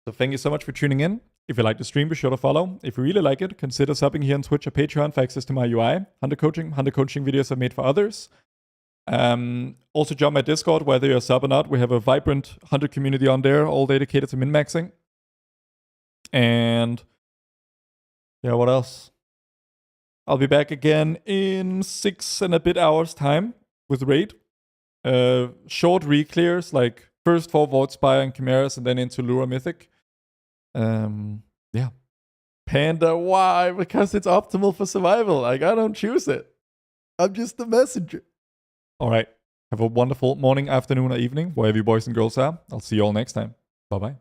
So thank you so much for tuning in. If you like the stream, be sure to follow. If you really like it, consider subbing here on Twitch or Patreon for access to my UI. Hunter coaching videos are made for others. Also join my Discord, whether you're a sub or not. We have a vibrant Hunter community on there, all dedicated to min-maxing. And yeah, what else? I'll be back again in 6 and a bit hours time with Raid. Short re-clears, like first 4 Vault Spire and Chimeras and then into Lura Mythic. Yeah. Panda, why? Because it's optimal for survival. Like, I don't choose it. I'm just the messenger. All right. Have a wonderful morning, afternoon, or evening, wherever you boys and girls are. I'll see you all next time. Bye-bye.